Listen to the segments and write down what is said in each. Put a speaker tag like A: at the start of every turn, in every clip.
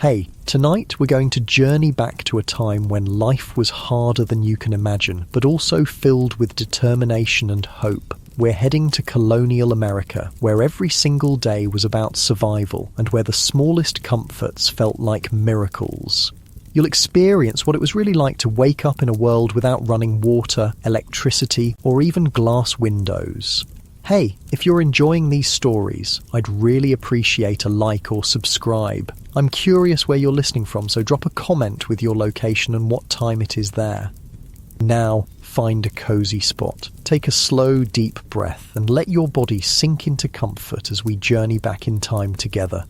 A: Hey, tonight we're going to journey back to a time when life was harder than you can imagine, but also filled with determination and hope. We're heading to Colonial America, where every single day was about survival and where the smallest comforts felt like miracles. You'll experience what it was really like to wake up in a world without running water, electricity, or even glass windows. Hey, if you're enjoying these stories, I'd really appreciate a like or subscribe. I'm curious where you're listening from, so drop a comment with your location and what time it is there. Now, find a cozy spot. Take a slow, deep breath and let your body sink into comfort as we journey back in time together.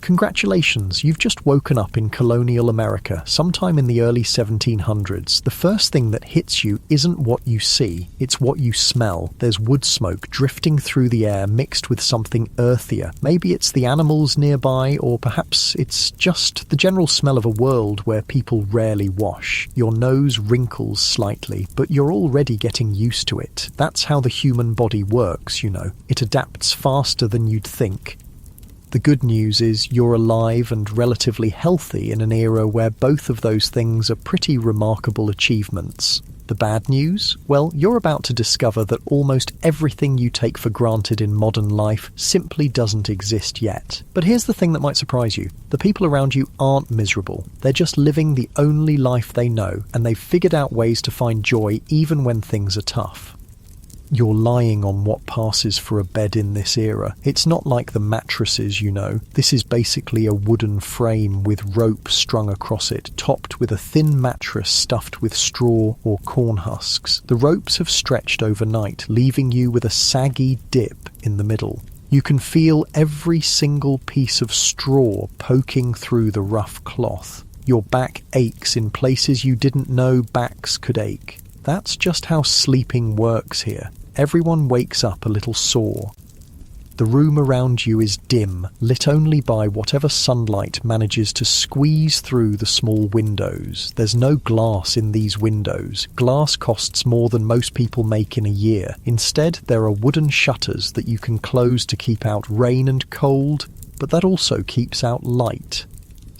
A: Congratulations, you've just woken up in Colonial America, sometime in the early 1700s. The first thing that hits you isn't what you see, it's what you smell. There's wood smoke drifting through the air mixed with something earthier. Maybe it's the animals nearby, or perhaps it's just the general smell of a world where people rarely wash. Your nose wrinkles slightly, but you're already getting used to it. That's how the human body works, you know. It adapts faster than you'd think. The good news is you're alive and relatively healthy in an era where both of those things are pretty remarkable achievements. The bad news? Well, you're about to discover that almost everything you take for granted in modern life simply doesn't exist yet. But here's the thing that might surprise you. The people around you aren't miserable. They're just living the only life they know, and they've figured out ways to find joy even when things are tough. You're lying on what passes for a bed in this era. It's not like the mattresses, you know. This is basically a wooden frame with rope strung across it, topped with a thin mattress stuffed with straw or corn husks. The ropes have stretched overnight, leaving you with a saggy dip in the middle. You can feel every single piece of straw poking through the rough cloth. Your back aches in places you didn't know backs could ache. That's just how sleeping works here. Everyone wakes up a little sore. The room around you is dim, lit only by whatever sunlight manages to squeeze through the small windows. There's no glass in these windows. Glass costs more than most people make in a year. Instead, there are wooden shutters that you can close to keep out rain and cold, but that also keeps out light.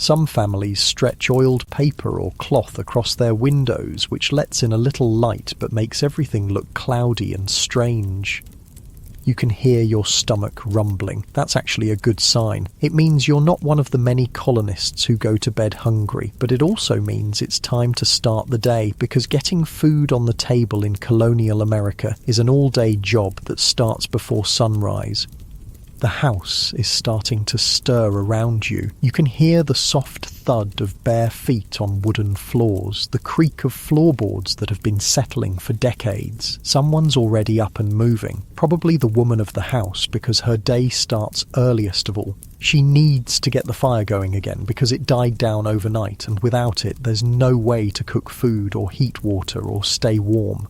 A: Some families stretch oiled paper or cloth across their windows, which lets in a little light but makes everything look cloudy and strange. You can hear your stomach rumbling. That's actually a good sign. It means you're not one of the many colonists who go to bed hungry, but it also means it's time to start the day, because getting food on the table in Colonial America is an all-day job that starts before sunrise. The house is starting to stir around you. You can hear the soft thud of bare feet on wooden floors, the creak of floorboards that have been settling for decades. Someone's already up and moving, probably the woman of the house, because her day starts earliest of all. She needs to get the fire going again because it died down overnight, and without it, there's no way to cook food or heat water or stay warm.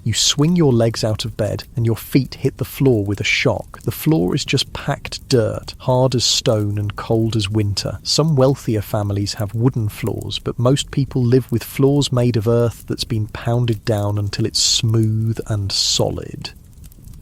A: You swing your legs out of bed and your feet hit the floor with a shock. The floor is just packed dirt, hard as stone and cold as winter. Some wealthier families have wooden floors, but most people live with floors made of earth that's been pounded down until it's smooth and solid.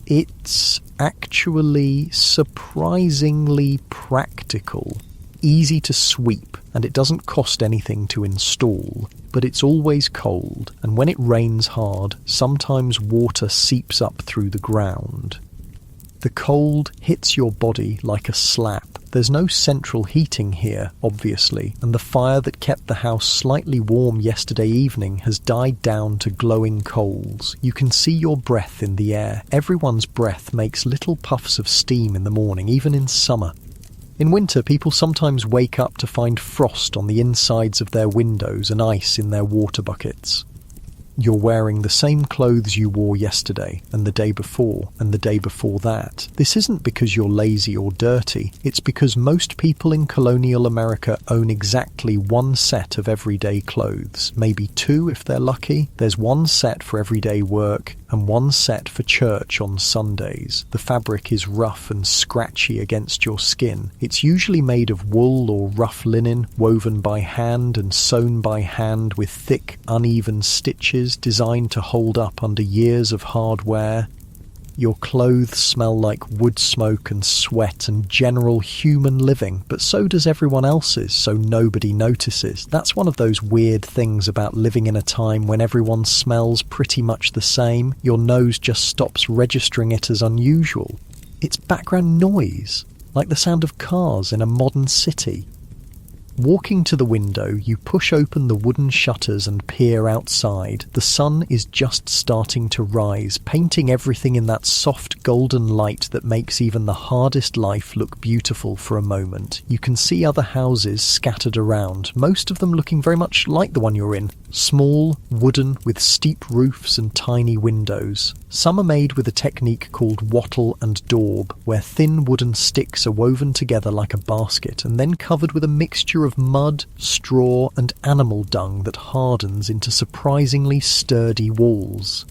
A: It's actually surprisingly practical. Easy to sweep, and it doesn't cost anything to install, but it's always cold, and when it rains hard, sometimes water seeps up through the ground. The cold hits your body like a slap. There's no central heating here, obviously, and the fire that kept the house slightly warm yesterday evening has died down to glowing coals. You can see your breath in the air. Everyone's breath makes little puffs of steam in the morning, even in summer. In winter, people sometimes wake up to find frost on the insides of their windows and ice in their water buckets. You're wearing the same clothes you wore yesterday, and the day before, and the day before that. This isn't because you're lazy or dirty, it's because most people in Colonial America own exactly one set of everyday clothes, maybe two if they're lucky. There's one set for everyday work, and one set for church on Sundays. The fabric is rough and scratchy against your skin. It's usually made of wool or rough linen, woven by hand and sewn by hand with thick, uneven stitches designed to hold up under years of hard wear. Your clothes smell like wood smoke and sweat and general human living, but so does everyone else's, so nobody notices. That's one of those weird things about living in a time when everyone smells pretty much the same. Your nose just stops registering it as unusual. It's background noise, like the sound of cars in a modern city. Walking to the window, you push open the wooden shutters and peer outside. The sun is just starting to rise, painting everything in that soft golden light that makes even the hardest life look beautiful for a moment. You can see other houses scattered around, most of them looking very much like the one you're in. Small, wooden, with steep roofs and tiny windows. Some are made with a technique called wattle and daub, where thin wooden sticks are woven together like a basket and then covered with a mixture of mud, straw and animal dung that hardens into surprisingly sturdy walls.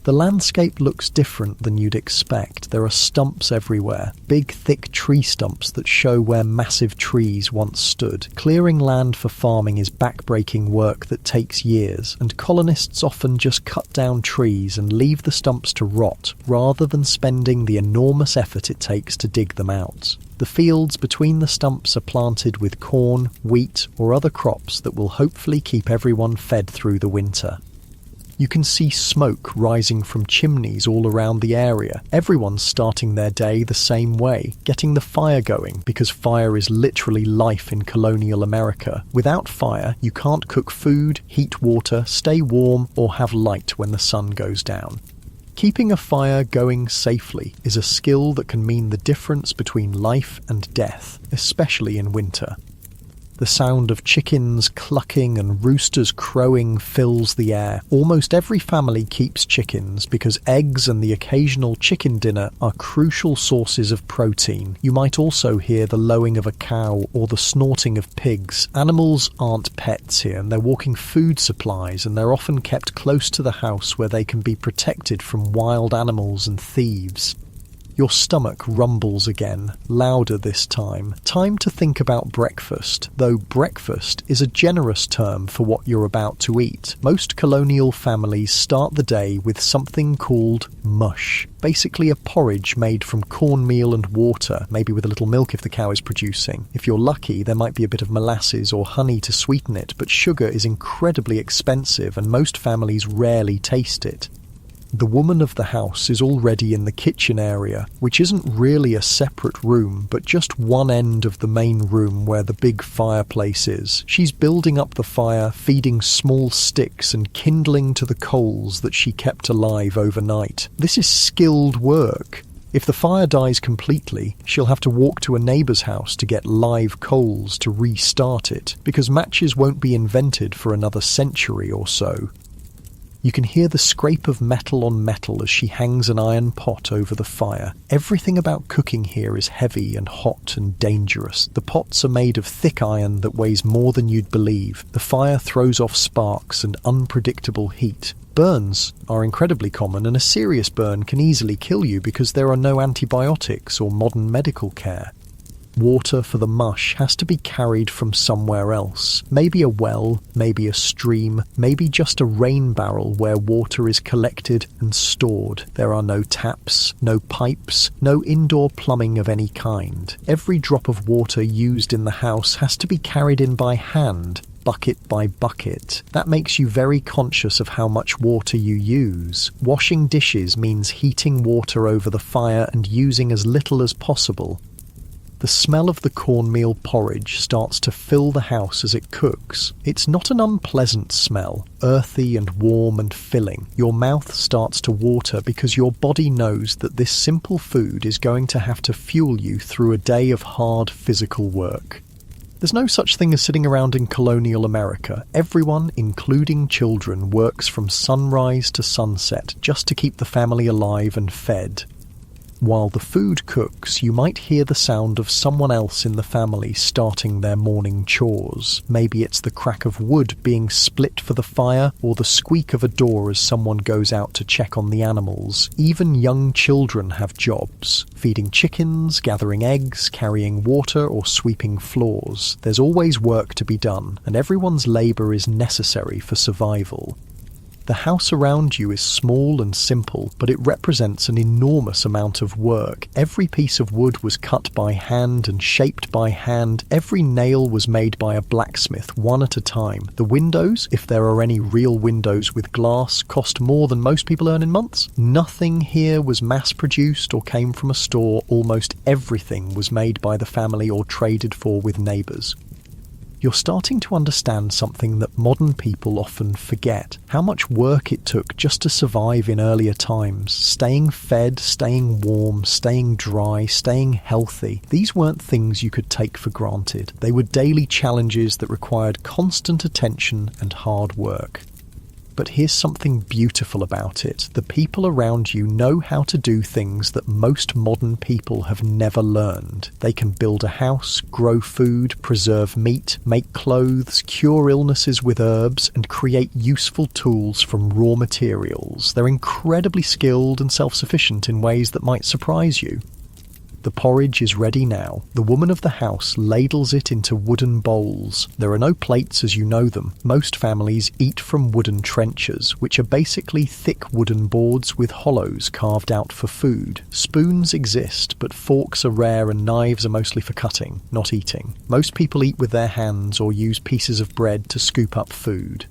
A: The landscape looks different than you'd expect. There are stumps everywhere, big thick tree stumps that show where massive trees once stood. Clearing land for farming is backbreaking work that takes years, and colonists often just cut down trees and leave the stumps to rot, rather than spending the enormous effort it takes to dig them out. The fields between the stumps are planted with corn, wheat, or other crops that will hopefully keep everyone fed through the winter. You can see smoke rising from chimneys all around the area. Everyone's starting their day the same way, getting the fire going, because fire is literally life in colonial America. Without fire, you can't cook food, heat water, stay warm, or have light when the sun goes down. Keeping a fire going safely is a skill that can mean the difference between life and death, especially in winter. The sound of chickens clucking and roosters crowing fills the air. Almost every family keeps chickens because eggs and the occasional chicken dinner are crucial sources of protein. You might also hear the lowing of a cow or the snorting of pigs. Animals aren't pets here, and they're walking food supplies, and they're often kept close to the house where they can be protected from wild animals and thieves. Your stomach rumbles again, louder this time. Time to think about breakfast, though breakfast is a generous term for what you're about to eat. Most colonial families start the day with something called mush, basically a porridge made from cornmeal and water, maybe with a little milk if the cow is producing. If you're lucky, there might be a bit of molasses or honey to sweeten it, but sugar is incredibly expensive and most families rarely taste it. The woman of the house is already in the kitchen area, which isn't really a separate room, but just one end of the main room where the big fireplace is. She's building up the fire, feeding small sticks and kindling to the coals that she kept alive overnight. This is skilled work. If the fire dies completely, she'll have to walk to a neighbour's house to get live coals to restart it, because matches won't be invented for another century or so. You can hear the scrape of metal on metal as she hangs an iron pot over the fire. Everything about cooking here is heavy and hot and dangerous. The pots are made of thick iron that weighs more than you'd believe. The fire throws off sparks and unpredictable heat. Burns are incredibly common, and a serious burn can easily kill you because there are no antibiotics or modern medical care. Water for the mush has to be carried from somewhere else. Maybe a well, maybe a stream, maybe just a rain barrel where water is collected and stored. There are no taps, no pipes, no indoor plumbing of any kind. Every drop of water used in the house has to be carried in by hand, bucket by bucket. That makes you very conscious of how much water you use. Washing dishes means heating water over the fire and using as little as possible. The smell of the cornmeal porridge starts to fill the house as it cooks. It's not an unpleasant smell, earthy and warm and filling. Your mouth starts to water because your body knows that this simple food is going to have to fuel you through a day of hard physical work. There's no such thing as sitting around in colonial America. Everyone, including children, works from sunrise to sunset just to keep the family alive and fed. While the food cooks, you might hear the sound of someone else in the family starting their morning chores. Maybe it's the crack of wood being split for the fire, or the squeak of a door as someone goes out to check on the animals. Even young children have jobs: feeding chickens, gathering eggs, carrying water, or sweeping floors. There's always work to be done, and everyone's labour is necessary for survival. The house around you is small and simple, but it represents an enormous amount of work. Every piece of wood was cut by hand and shaped by hand. Every nail was made by a blacksmith, one at a time. The windows, if there are any real windows with glass, cost more than most people earn in months. Nothing here was mass-produced or came from a store. Almost everything was made by the family or traded for with neighbours. You're starting to understand something that modern people often forget: how much work it took just to survive in earlier times. Staying fed, staying warm, staying dry, staying healthy. These weren't things you could take for granted. They were daily challenges that required constant attention and hard work. But here's something beautiful about it. The people around you know how to do things that most modern people have never learned. They can build a house, grow food, preserve meat, make clothes, cure illnesses with herbs, and create useful tools from raw materials. They're incredibly skilled and self-sufficient in ways that might surprise you. The porridge is ready now. The woman of the house ladles it into wooden bowls. There are no plates as you know them. Most families eat from wooden trenchers, which are basically thick wooden boards with hollows carved out for food. Spoons exist, but forks are rare and knives are mostly for cutting, not eating. Most people eat with their hands or use pieces of bread to scoop up food.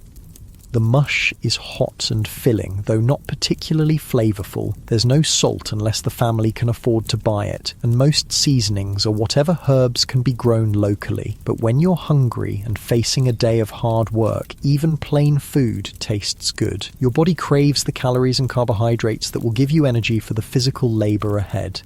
A: The mush is hot and filling, though not particularly flavourful. There's no salt unless the family can afford to buy it, and most seasonings are whatever herbs can be grown locally. But when you're hungry and facing a day of hard work, even plain food tastes good. Your body craves the calories and carbohydrates that will give you energy for the physical labour ahead.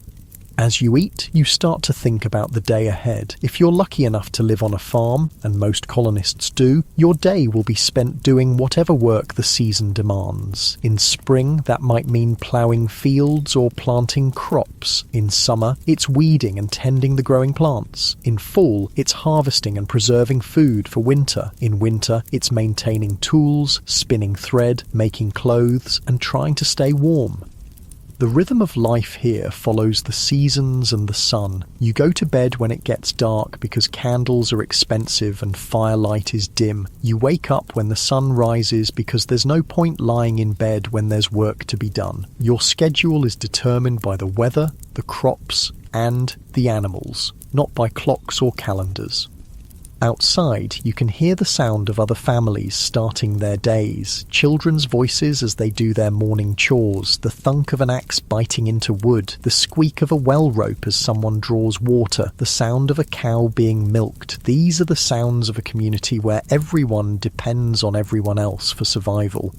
A: As you eat, you start to think about the day ahead. If you're lucky enough to live on a farm, and most colonists do, your day will be spent doing whatever work the season demands. In spring, that might mean ploughing fields or planting crops. In summer, it's weeding and tending the growing plants. In fall, it's harvesting and preserving food for winter. In winter, it's maintaining tools, spinning thread, making clothes, and trying to stay warm. The rhythm of life here follows the seasons and the sun. You go to bed when it gets dark because candles are expensive and firelight is dim. You wake up when the sun rises because there's no point lying in bed when there's work to be done. Your schedule is determined by the weather, the crops, and the animals, not by clocks or calendars. Outside, you can hear the sound of other families starting their days, children's voices as they do their morning chores, the thunk of an axe biting into wood, the squeak of a well rope as someone draws water, the sound of a cow being milked. These are the sounds of a community where everyone depends on everyone else for survival.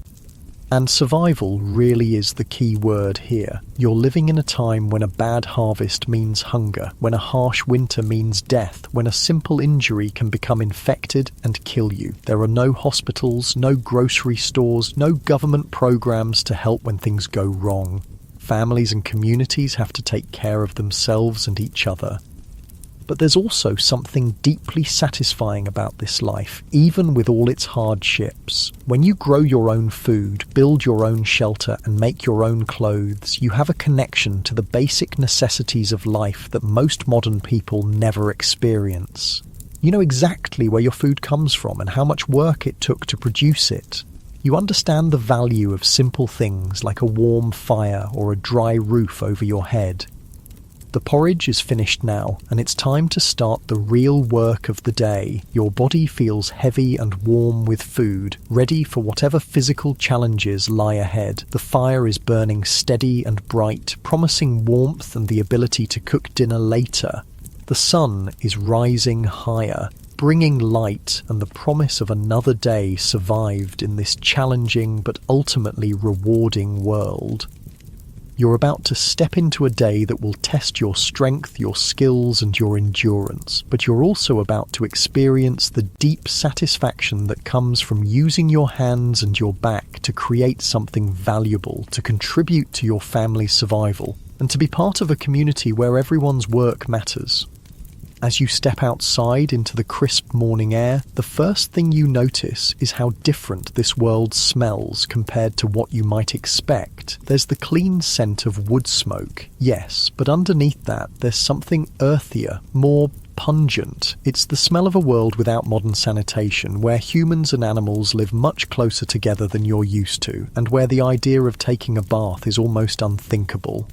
A: And survival really is the key word here. You're living in a time when a bad harvest means hunger, when a harsh winter means death, when a simple injury can become infected and kill you. There are no hospitals, no grocery stores, no government programs to help when things go wrong. Families and communities have to take care of themselves and each other. But there's also something deeply satisfying about this life, even with all its hardships. When you grow your own food, build your own shelter, and make your own clothes, you have a connection to the basic necessities of life that most modern people never experience. You know exactly where your food comes from and how much work it took to produce it. You understand the value of simple things like a warm fire or a dry roof over your head. The porridge is finished now, and it's time to start the real work of the day. Your body feels heavy and warm with food, ready for whatever physical challenges lie ahead. The fire is burning steady and bright, promising warmth and the ability to cook dinner later. The sun is rising higher, bringing light and the promise of another day survived in this challenging but ultimately rewarding world. You're about to step into a day that will test your strength, your skills, and your endurance, but you're also about to experience the deep satisfaction that comes from using your hands and your back to create something valuable, to contribute to your family's survival, and to be part of a community where everyone's work matters. As you step outside into the crisp morning air, the first thing you notice is how different this world smells compared to what you might expect. There's the clean scent of wood smoke, yes, but underneath that there's something earthier, more pungent. It's the smell of a world without modern sanitation, where humans and animals live much closer together than you're used to, and where the idea of taking a bath is almost unthinkable.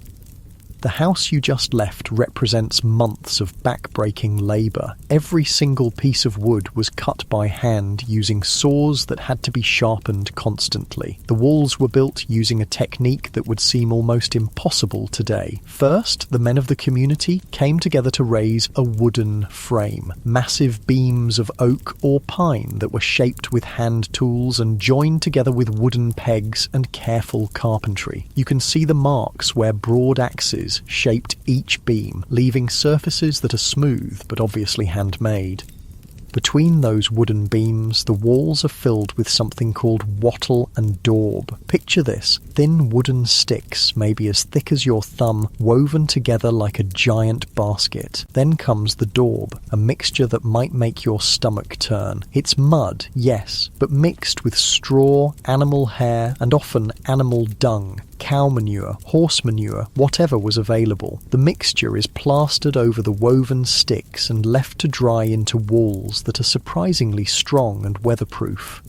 A: The house you just left represents months of back-breaking labour. Every single piece of wood was cut by hand using saws that had to be sharpened constantly. The walls were built using a technique that would seem almost impossible today. First, the men of the community came together to raise a wooden frame. Massive beams of oak or pine that were shaped with hand tools and joined together with wooden pegs and careful carpentry. You can see the marks where broad axes shaped each beam, leaving surfaces that are smooth but obviously handmade. Between those wooden beams, the walls are filled with something called wattle and daub. Picture this: thin wooden sticks, maybe as thick as your thumb, woven together like a giant basket. Then comes the daub, a mixture that might make your stomach turn. It's mud, yes, but mixed with straw, animal hair, and often animal dung. Cow manure, horse manure, whatever was available. The mixture is plastered over the woven sticks and left to dry into walls that are surprisingly strong and weatherproof.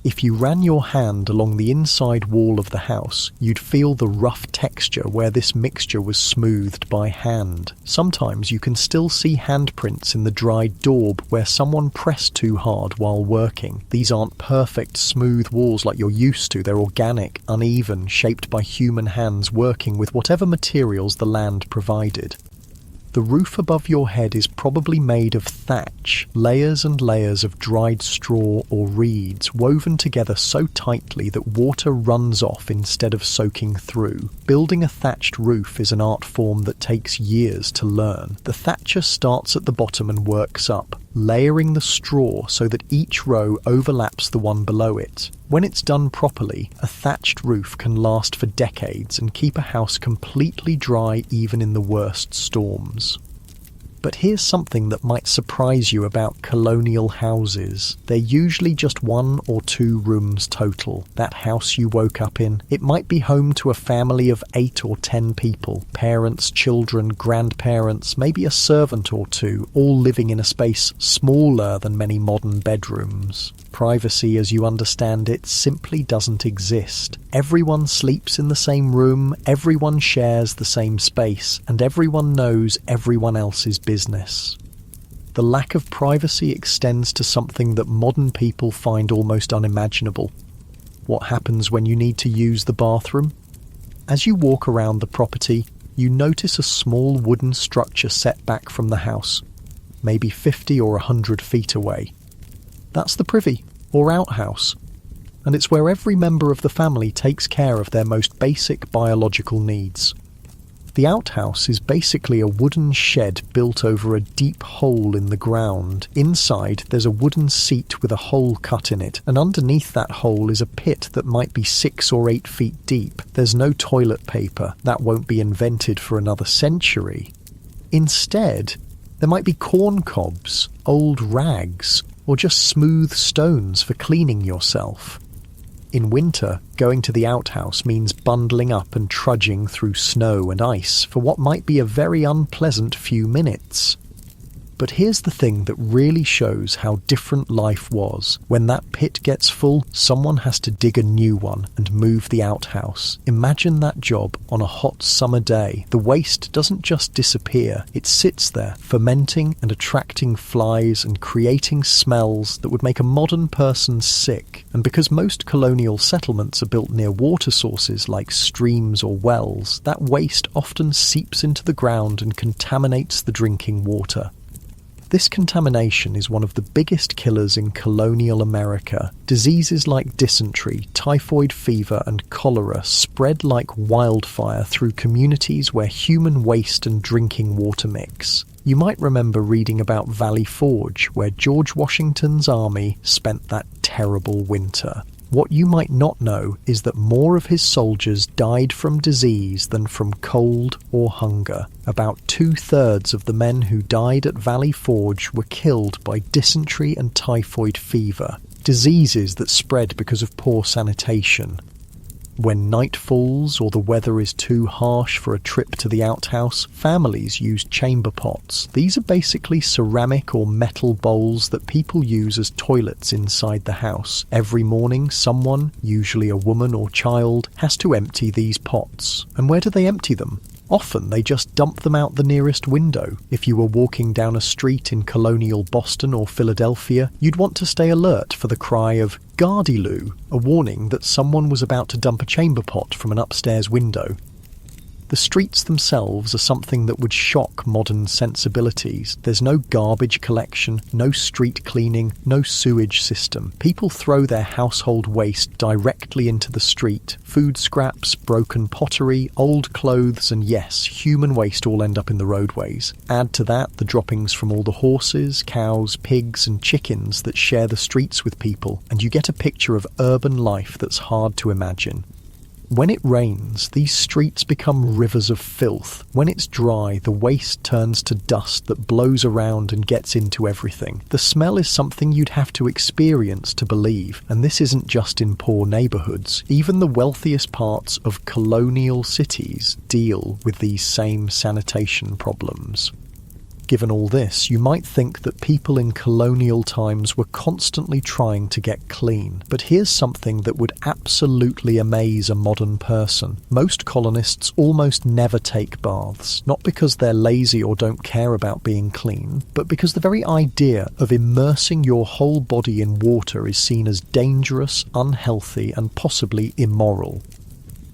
A: If you ran your hand along the inside wall of the house, you'd feel the rough texture where this mixture was smoothed by hand. Sometimes you can still see handprints in the dried daub where someone pressed too hard while working. These aren't perfect, smooth walls like you're used to. They're organic, uneven, shaped by human hands working with whatever materials the land provided. The roof above your head is probably made of thatch, layers and layers of dried straw or reeds woven together so tightly that water runs off instead of soaking through. Building a thatched roof is an art form that takes years to learn. The thatcher starts at the bottom and works up, layering the straw so that each row overlaps the one below it. When it's done properly, a thatched roof can last for decades and keep a house completely dry even in the worst storms. But here's something that might surprise you about colonial houses. They're usually just 1 or 2 rooms total. That house you woke up in, it might be home to a family of 8 or 10 people. Parents, children, grandparents, maybe a servant or 2, all living in a space smaller than many modern bedrooms. Privacy as you understand it simply doesn't exist. Everyone sleeps in the same room, everyone shares the same space, and everyone knows everyone else's business. The lack of privacy extends to something that modern people find almost unimaginable. What happens when you need to use the bathroom? As you walk around the property, you notice a small wooden structure set back from the house, maybe 50 or 100 feet away. That's the privy, or outhouse, and it's where every member of the family takes care of their most basic biological needs. The outhouse is basically a wooden shed built over a deep hole in the ground. Inside, there's a wooden seat with a hole cut in it, and underneath that hole is a pit that might be 6 or 8 feet deep. There's no toilet paper. That won't be invented for another century. Instead, there might be corn cobs, old rags, or just smooth stones for cleaning yourself. In winter, going to the outhouse means bundling up and trudging through snow and ice for what might be a very unpleasant few minutes. But here's the thing that really shows how different life was. When that pit gets full, someone has to dig a new one and move the outhouse. Imagine that job on a hot summer day. The waste doesn't just disappear, it sits there, fermenting and attracting flies and creating smells that would make a modern person sick. And because most colonial settlements are built near water sources like streams or wells, that waste often seeps into the ground and contaminates the drinking water. This contamination is one of the biggest killers in colonial America. Diseases like dysentery, typhoid fever, and cholera spread like wildfire through communities where human waste and drinking water mix. You might remember reading about Valley Forge, where George Washington's army spent that terrible winter. What you might not know is that more of his soldiers died from disease than from cold or hunger. About 2/3 of the men who died at Valley Forge were killed by dysentery and typhoid fever, diseases that spread because of poor sanitation. When night falls or the weather is too harsh for a trip to the outhouse, families use chamber pots. These are basically ceramic or metal bowls that people use as toilets inside the house. Every morning, someone, usually a woman or child, has to empty these pots. And where do they empty them? Often they just dump them out the nearest window. If you were walking down a street in colonial Boston or Philadelphia, you'd want to stay alert for the cry of "Gardyloo," a warning that someone was about to dump a chamber pot from an upstairs window. The streets themselves are something that would shock modern sensibilities. There's no garbage collection, no street cleaning, no sewage system. People throw their household waste directly into the street. Food scraps, broken pottery, old clothes, and yes, human waste all end up in the roadways. Add to that the droppings from all the horses, cows, pigs, and chickens that share the streets with people, and you get a picture of urban life that's hard to imagine. When it rains, these streets become rivers of filth. When it's dry, the waste turns to dust that blows around and gets into everything. The smell is something you'd have to experience to believe, and this isn't just in poor neighbourhoods. Even the wealthiest parts of colonial cities deal with these same sanitation problems. Given all this, you might think that people in colonial times were constantly trying to get clean. But here's something that would absolutely amaze a modern person. Most colonists almost never take baths, not because they're lazy or don't care about being clean, but because the very idea of immersing your whole body in water is seen as dangerous, unhealthy, and possibly immoral.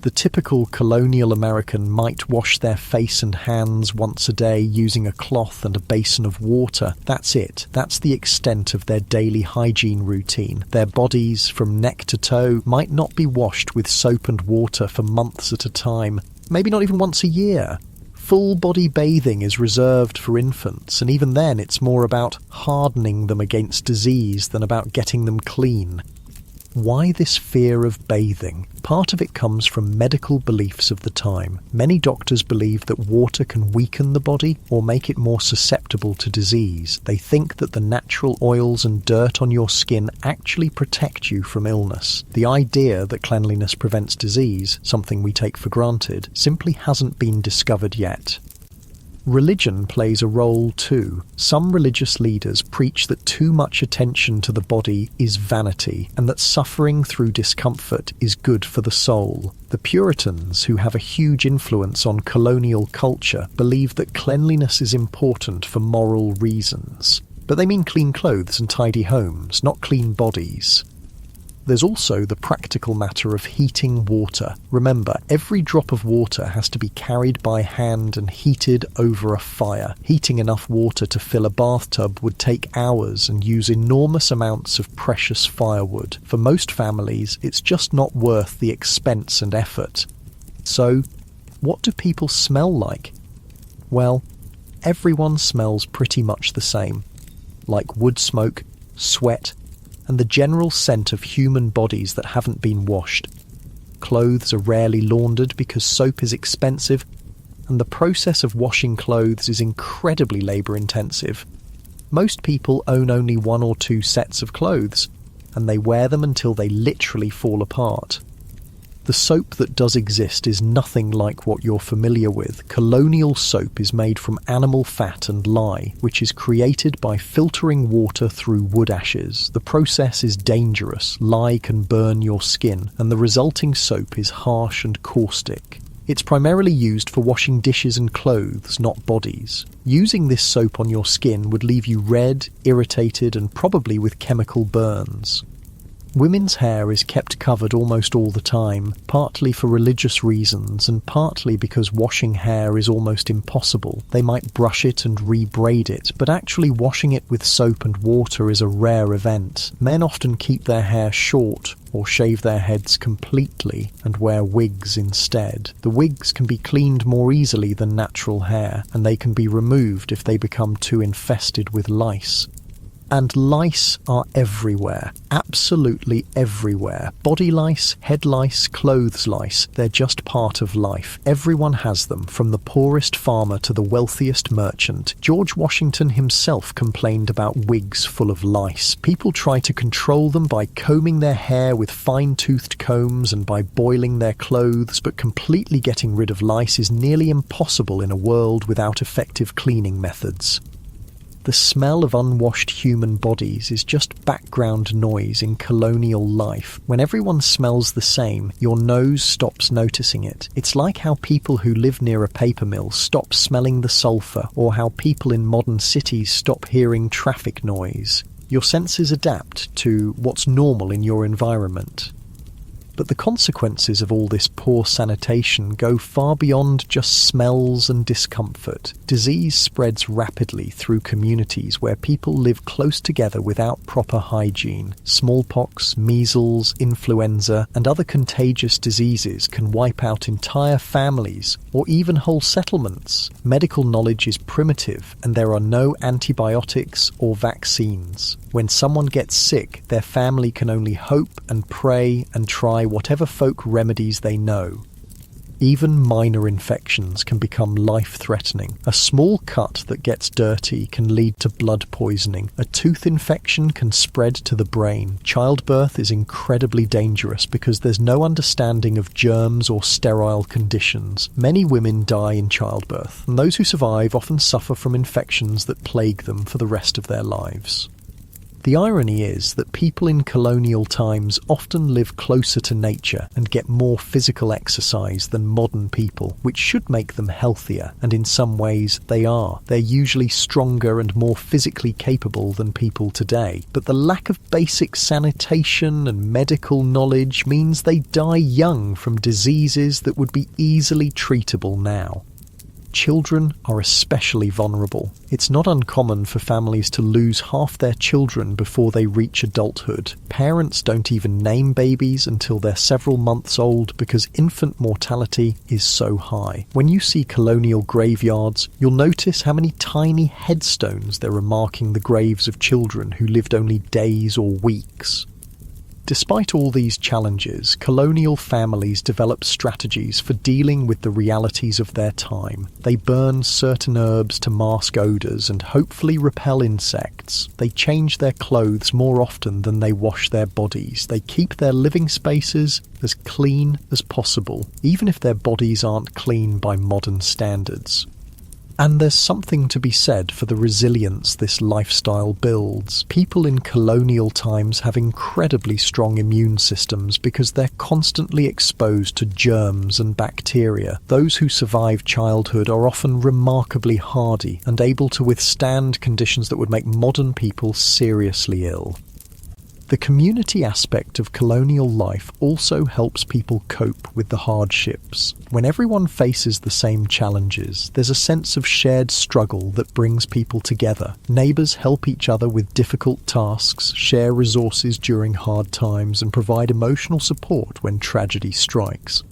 A: The typical colonial American might wash their face and hands once a day using a cloth and a basin of water. That's it. That's the extent of their daily hygiene routine. Their bodies, from neck to toe, might not be washed with soap and water for months at a time, maybe not even once a year. Full-body bathing is reserved for infants, and even then it's more about hardening them against disease than about getting them clean. Why this fear of bathing? Part of it comes from medical beliefs of the time. Many doctors believe that water can weaken the body or make it more susceptible to disease. They think that the natural oils and dirt on your skin actually protect you from illness. The idea that cleanliness prevents disease, something we take for granted, simply hasn't been discovered yet. Religion plays a role too. Some religious leaders preach that too much attention to the body is vanity, and that suffering through discomfort is good for the soul. The Puritans, who have a huge influence on colonial culture, believe that cleanliness is important for moral reasons. But they mean clean clothes and tidy homes, not clean bodies. There's also the practical matter of heating water. Remember, every drop of water has to be carried by hand and heated over a fire. Heating enough water to fill a bathtub would take hours and use enormous amounts of precious firewood. For most families, it's just not worth the expense and effort. So, what do people smell like? Well, everyone smells pretty much the same. Like wood smoke, sweat, and the general scent of human bodies that haven't been washed. Clothes are rarely laundered because soap is expensive, and the process of washing clothes is incredibly labour-intensive. Most people own only 1 or 2 sets of clothes, and they wear them until they literally fall apart. The soap that does exist is nothing like what you're familiar with. Colonial soap is made from animal fat and lye, which is created by filtering water through wood ashes. The process is dangerous. Lye can burn your skin, and the resulting soap is harsh and caustic. It's primarily used for washing dishes and clothes, not bodies. Using this soap on your skin would leave you red, irritated, and probably with chemical burns. Women's hair is kept covered almost all the time, partly for religious reasons and partly because washing hair is almost impossible. They might brush it and re-braid it, but actually washing it with soap and water is a rare event. Men often keep their hair short or shave their heads completely and wear wigs instead. The wigs can be cleaned more easily than natural hair, and they can be removed if they become too infested with lice. And lice are everywhere, absolutely everywhere. Body lice, head lice, clothes lice, they're just part of life. Everyone has them, from the poorest farmer to the wealthiest merchant. George Washington himself complained about wigs full of lice. People try to control them by combing their hair with fine-toothed combs and by boiling their clothes, but completely getting rid of lice is nearly impossible in a world without effective cleaning methods. The smell of unwashed human bodies is just background noise in colonial life. When everyone smells the same, your nose stops noticing it. It's like how people who live near a paper mill stop smelling the sulphur, or how people in modern cities stop hearing traffic noise. Your senses adapt to what's normal in your environment. But the consequences of all this poor sanitation go far beyond just smells and discomfort. Disease spreads rapidly through communities where people live close together without proper hygiene. Smallpox, measles, influenza, and other contagious diseases can wipe out entire families or even whole settlements. Medical knowledge is primitive, and there are no antibiotics or vaccines. When someone gets sick, their family can only hope and pray and try whatever folk remedies they know. Even minor infections can become life-threatening. A small cut that gets dirty can lead to blood poisoning. A tooth infection can spread to the brain. Childbirth is incredibly dangerous because there's no understanding of germs or sterile conditions. Many women die in childbirth, and those who survive often suffer from infections that plague them for the rest of their lives. The irony is that people in colonial times often live closer to nature and get more physical exercise than modern people, which should make them healthier, and in some ways they are. They're usually stronger and more physically capable than people today, but the lack of basic sanitation and medical knowledge means they die young from diseases that would be easily treatable now. Children are especially vulnerable. It's not uncommon for families to lose half their children before they reach adulthood. Parents don't even name babies until they're several months old because infant mortality is so high. When you see colonial graveyards, you'll notice how many tiny headstones there are marking the graves of children who lived only days or weeks. Despite all these challenges, colonial families develop strategies for dealing with the realities of their time. They burn certain herbs to mask odours and hopefully repel insects. They change their clothes more often than they wash their bodies. They keep their living spaces as clean as possible, even if their bodies aren't clean by modern standards. And there's something to be said for the resilience this lifestyle builds. People in colonial times have incredibly strong immune systems because they're constantly exposed to germs and bacteria. Those who survive childhood are often remarkably hardy and able to withstand conditions that would make modern people seriously ill. The community aspect of colonial life also helps people cope with the hardships. When everyone faces the same challenges, there's a sense of shared struggle that brings people together. Neighbours help each other with difficult tasks, share resources during hard times, and provide emotional support when tragedy strikes.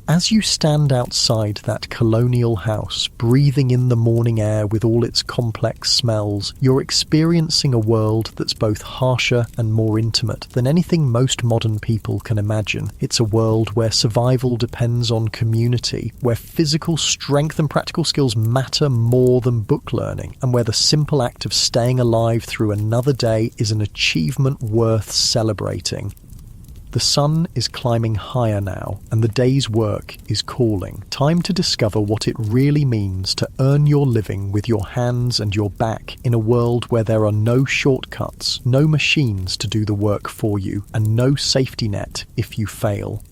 A: As you stand outside that colonial house, breathing in the morning air with all its complex smells, you're experiencing a world that's both harsher and more intimate than anything most modern people can imagine. It's a world where survival depends on community, where physical strength and practical skills matter more than book learning, and where the simple act of staying alive through another day is an achievement worth celebrating. The sun is climbing higher now, and the day's work is calling. Time to discover what it really means to earn your living with your hands and your back in a world where there are no shortcuts, no machines to do the work for you, and no safety net if you fail.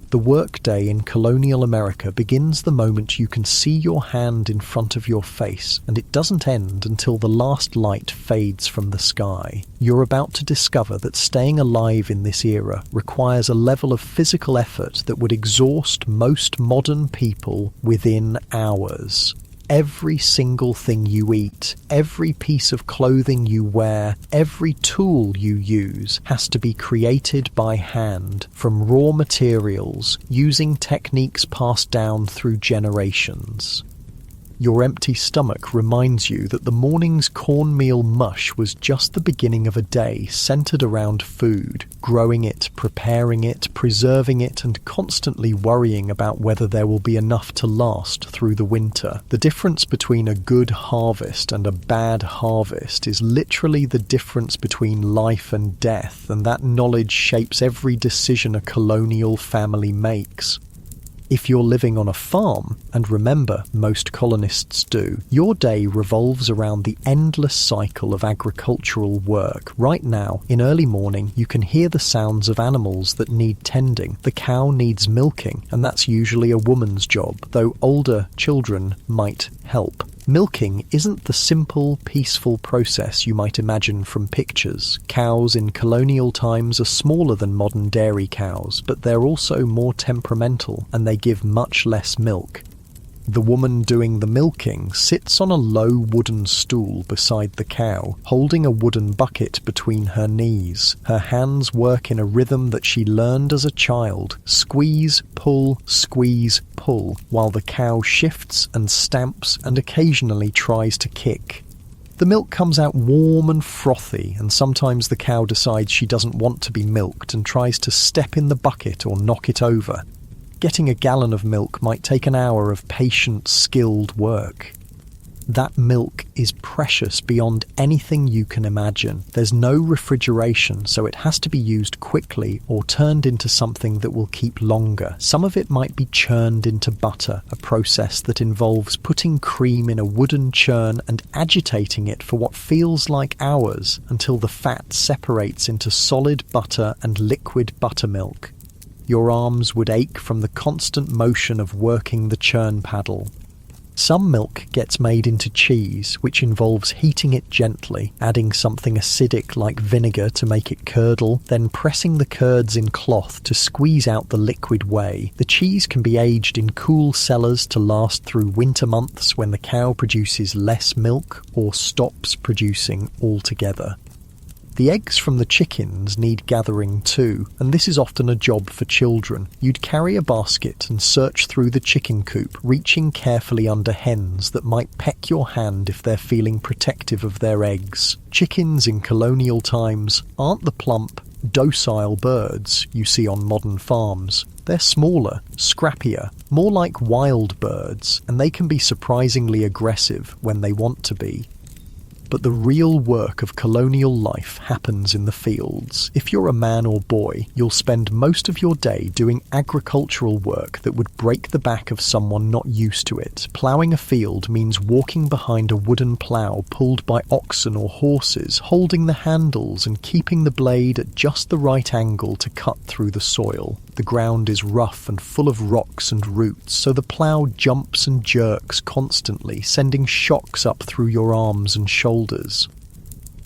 A: The workday in colonial America begins the moment you can see your hand in front of your face, and it doesn't end until the last light fades from the sky. You're about to discover that staying alive in this era requires a level of physical effort that would exhaust most modern people within hours. Every single thing you eat, every piece of clothing you wear, every tool you use has to be created by hand from raw materials using techniques passed down through generations. Your empty stomach reminds you that the morning's cornmeal mush was just the beginning of a day centered around food, growing it, preparing it, preserving it, and constantly worrying about whether there will be enough to last through the winter. The difference between a good harvest and a bad harvest is literally the difference between life and death, and that knowledge shapes every decision a colonial family makes. If you're living on a farm, and remember, most colonists do, your day revolves around the endless cycle of agricultural work. Right now, in early morning, you can hear the sounds of animals that need tending. The cow needs milking, and that's usually a woman's job, though older children might help. Milking isn't the simple, peaceful process you might imagine from pictures. Cows in colonial times are smaller than modern dairy cows, but they're also more temperamental, and they give much less milk. The woman doing the milking sits on a low wooden stool beside the cow, holding a wooden bucket between her knees. Her hands work in a rhythm that she learned as a child: squeeze, pull, while the cow shifts and stamps and occasionally tries to kick. The milk comes out warm and frothy, and sometimes the cow decides she doesn't want to be milked and tries to step in the bucket or knock it over. Getting a gallon of milk might take an hour of patient, skilled work. That milk is precious beyond anything you can imagine. There's no refrigeration, so it has to be used quickly or turned into something that will keep longer. Some of it might be churned into butter, a process that involves putting cream in a wooden churn and agitating it for what feels like hours until the fat separates into solid butter and liquid buttermilk. Your arms would ache from the constant motion of working the churn paddle. Some milk gets made into cheese, which involves heating it gently, adding something acidic like vinegar to make it curdle, then pressing the curds in cloth to squeeze out the liquid whey. The cheese can be aged in cool cellars to last through winter months when the cow produces less milk or stops producing altogether. The eggs from the chickens need gathering too, and this is often a job for children. You'd carry a basket and search through the chicken coop, reaching carefully under hens that might peck your hand if they're feeling protective of their eggs. Chickens in colonial times aren't the plump, docile birds you see on modern farms. They're smaller, scrappier, more like wild birds, and they can be surprisingly aggressive when they want to be. But the real work of colonial life happens in the fields. If you're a man or boy, you'll spend most of your day doing agricultural work that would break the back of someone not used to it. Ploughing a field means walking behind a wooden plough pulled by oxen or horses, holding the handles and keeping the blade at just the right angle to cut through the soil. The ground is rough and full of rocks and roots, so the plough jumps and jerks constantly, sending shocks up through your arms and shoulders.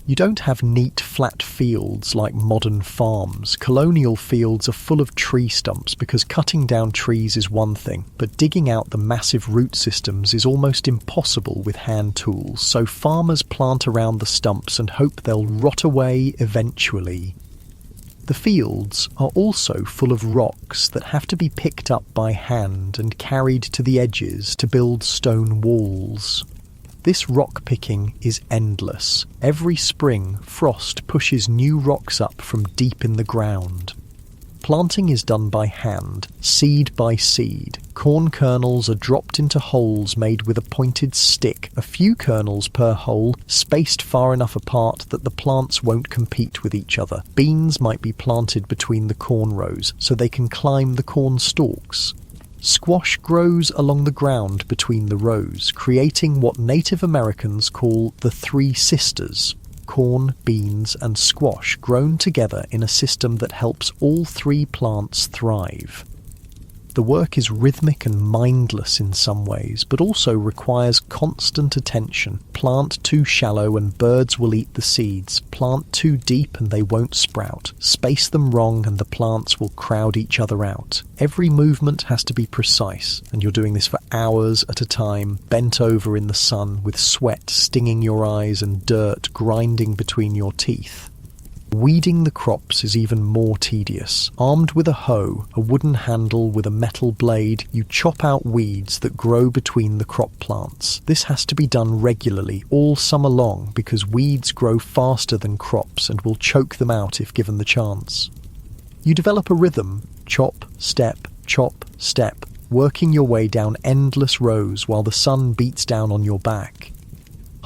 A: You don't have neat, flat fields like modern farms. Colonial fields are full of tree stumps because cutting down trees is one thing, but digging out the massive root systems is almost impossible with hand tools, so farmers plant around the stumps and hope they'll rot away eventually. The fields are also full of rocks that have to be picked up by hand and carried to the edges to build stone walls. This rock picking is endless. Every spring, frost pushes new rocks up from deep in the ground. Planting is done by hand, seed by seed. Corn kernels are dropped into holes made with a pointed stick, a few kernels per hole, spaced far enough apart that the plants won't compete with each other. Beans might be planted between the corn rows so they can climb the corn stalks. Squash grows along the ground between the rows, creating what Native Americans call the three sisters. Corn, beans, and squash grown together in a system that helps all three plants thrive. The work is rhythmic and mindless in some ways, but also requires constant attention. Plant too shallow and birds will eat the seeds. Plant too deep and they won't sprout. Space them wrong and the plants will crowd each other out. Every movement has to be precise, and you're doing this for hours at a time, bent over in the sun with sweat stinging your eyes and dirt grinding between your teeth. Weeding the crops is even more tedious. Armed with a hoe, a wooden handle with a metal blade, you chop out weeds that grow between the crop plants. This has to be done regularly, all summer long, because weeds grow faster than crops and will choke them out if given the chance. You develop a rhythm: chop, step, working your way down endless rows while the sun beats down on your back.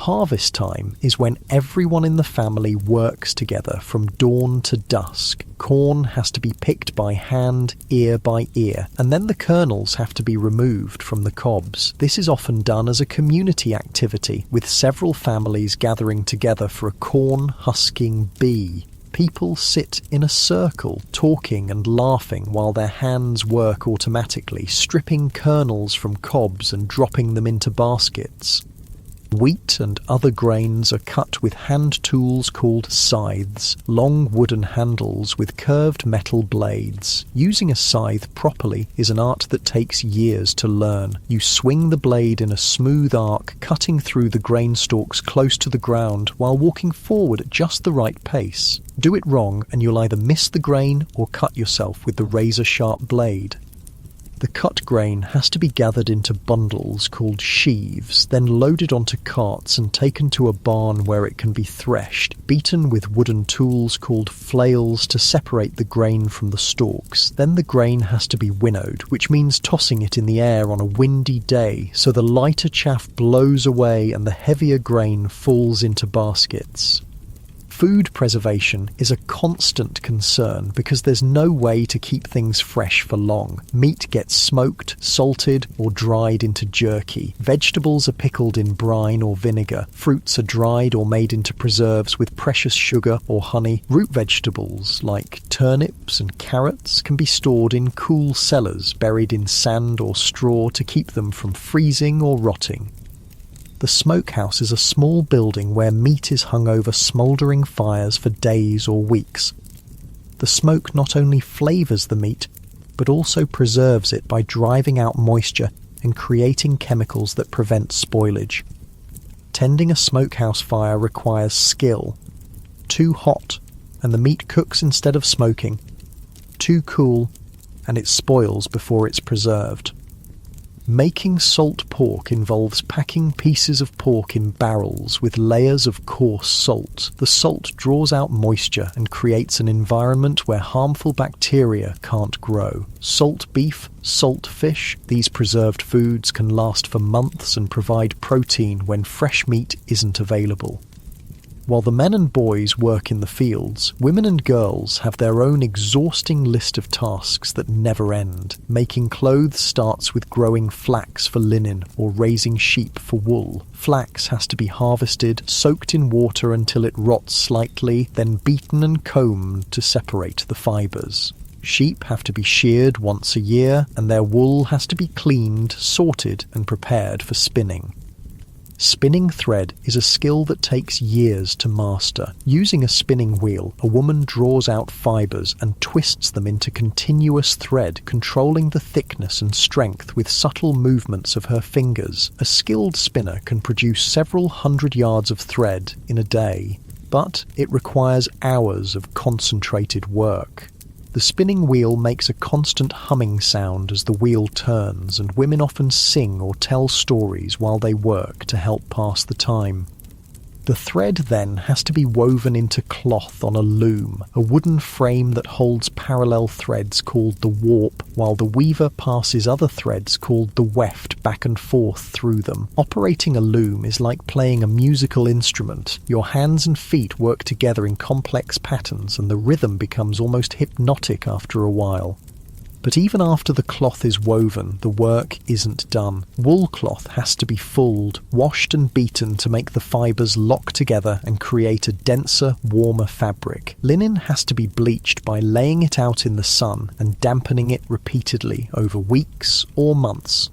A: Harvest time is when everyone in the family works together from dawn to dusk. Corn has to be picked by hand, ear by ear, and then the kernels have to be removed from the cobs. This is often done as a community activity, with several families gathering together for a corn husking bee. People sit in a circle, talking and laughing while their hands work automatically, stripping kernels from cobs and dropping them into baskets. Wheat and other grains are cut with hand tools called scythes, long wooden handles with curved metal blades. Using a scythe properly is an art that takes years to learn. You swing the blade in a smooth arc, cutting through the grain stalks close to the ground while walking forward at just the right pace. Do it wrong and you'll either miss the grain or cut yourself with the razor-sharp blade. The cut grain has to be gathered into bundles called sheaves, then loaded onto carts and taken to a barn where it can be threshed, beaten with wooden tools called flails to separate the grain from the stalks. Then the grain has to be winnowed, which means tossing it in the air on a windy day so the lighter chaff blows away and the heavier grain falls into baskets. Food preservation is a constant concern because there's no way to keep things fresh for long. Meat gets smoked, salted, or dried into jerky. Vegetables are pickled in brine or vinegar. Fruits are dried or made into preserves with precious sugar or honey. Root vegetables, like turnips and carrots, can be stored in cool cellars buried in sand or straw to keep them from freezing or rotting. The smokehouse is a small building where meat is hung over smouldering fires for days or weeks. The smoke not only flavours the meat, but also preserves it by driving out moisture and creating chemicals that prevent spoilage. Tending a smokehouse fire requires skill. Too hot, and the meat cooks instead of smoking. Too cool, and it spoils before it's preserved. Making salt pork involves packing pieces of pork in barrels with layers of coarse salt. The salt draws out moisture and creates an environment where harmful bacteria can't grow. Salt beef, salt fish, these preserved foods can last for months and provide protein when fresh meat isn't available. While the men and boys work in the fields, women and girls have their own exhausting list of tasks that never end. Making clothes starts with growing flax for linen or raising sheep for wool. Flax has to be harvested, soaked in water until it rots slightly, then beaten and combed to separate the fibres. Sheep have to be sheared once a year, and their wool has to be cleaned, sorted, and prepared for spinning. Spinning thread is a skill that takes years to master. Using a spinning wheel, a woman draws out fibres and twists them into continuous thread, controlling the thickness and strength with subtle movements of her fingers. A skilled spinner can produce several hundred yards of thread in a day, but it requires hours of concentrated work. The spinning wheel makes a constant humming sound as the wheel turns, and women often sing or tell stories while they work to help pass the time. The thread then has to be woven into cloth on a loom, a wooden frame that holds parallel threads called the warp, while the weaver passes other threads called the weft back and forth through them. Operating a loom is like playing a musical instrument. Your hands and feet work together in complex patterns, and the rhythm becomes almost hypnotic after a while. But even after the cloth is woven, the work isn't done. Wool cloth has to be fulled, washed and beaten to make the fibres lock together and create a denser, warmer fabric. Linen has to be bleached by laying it out in the sun and dampening it repeatedly over weeks or months.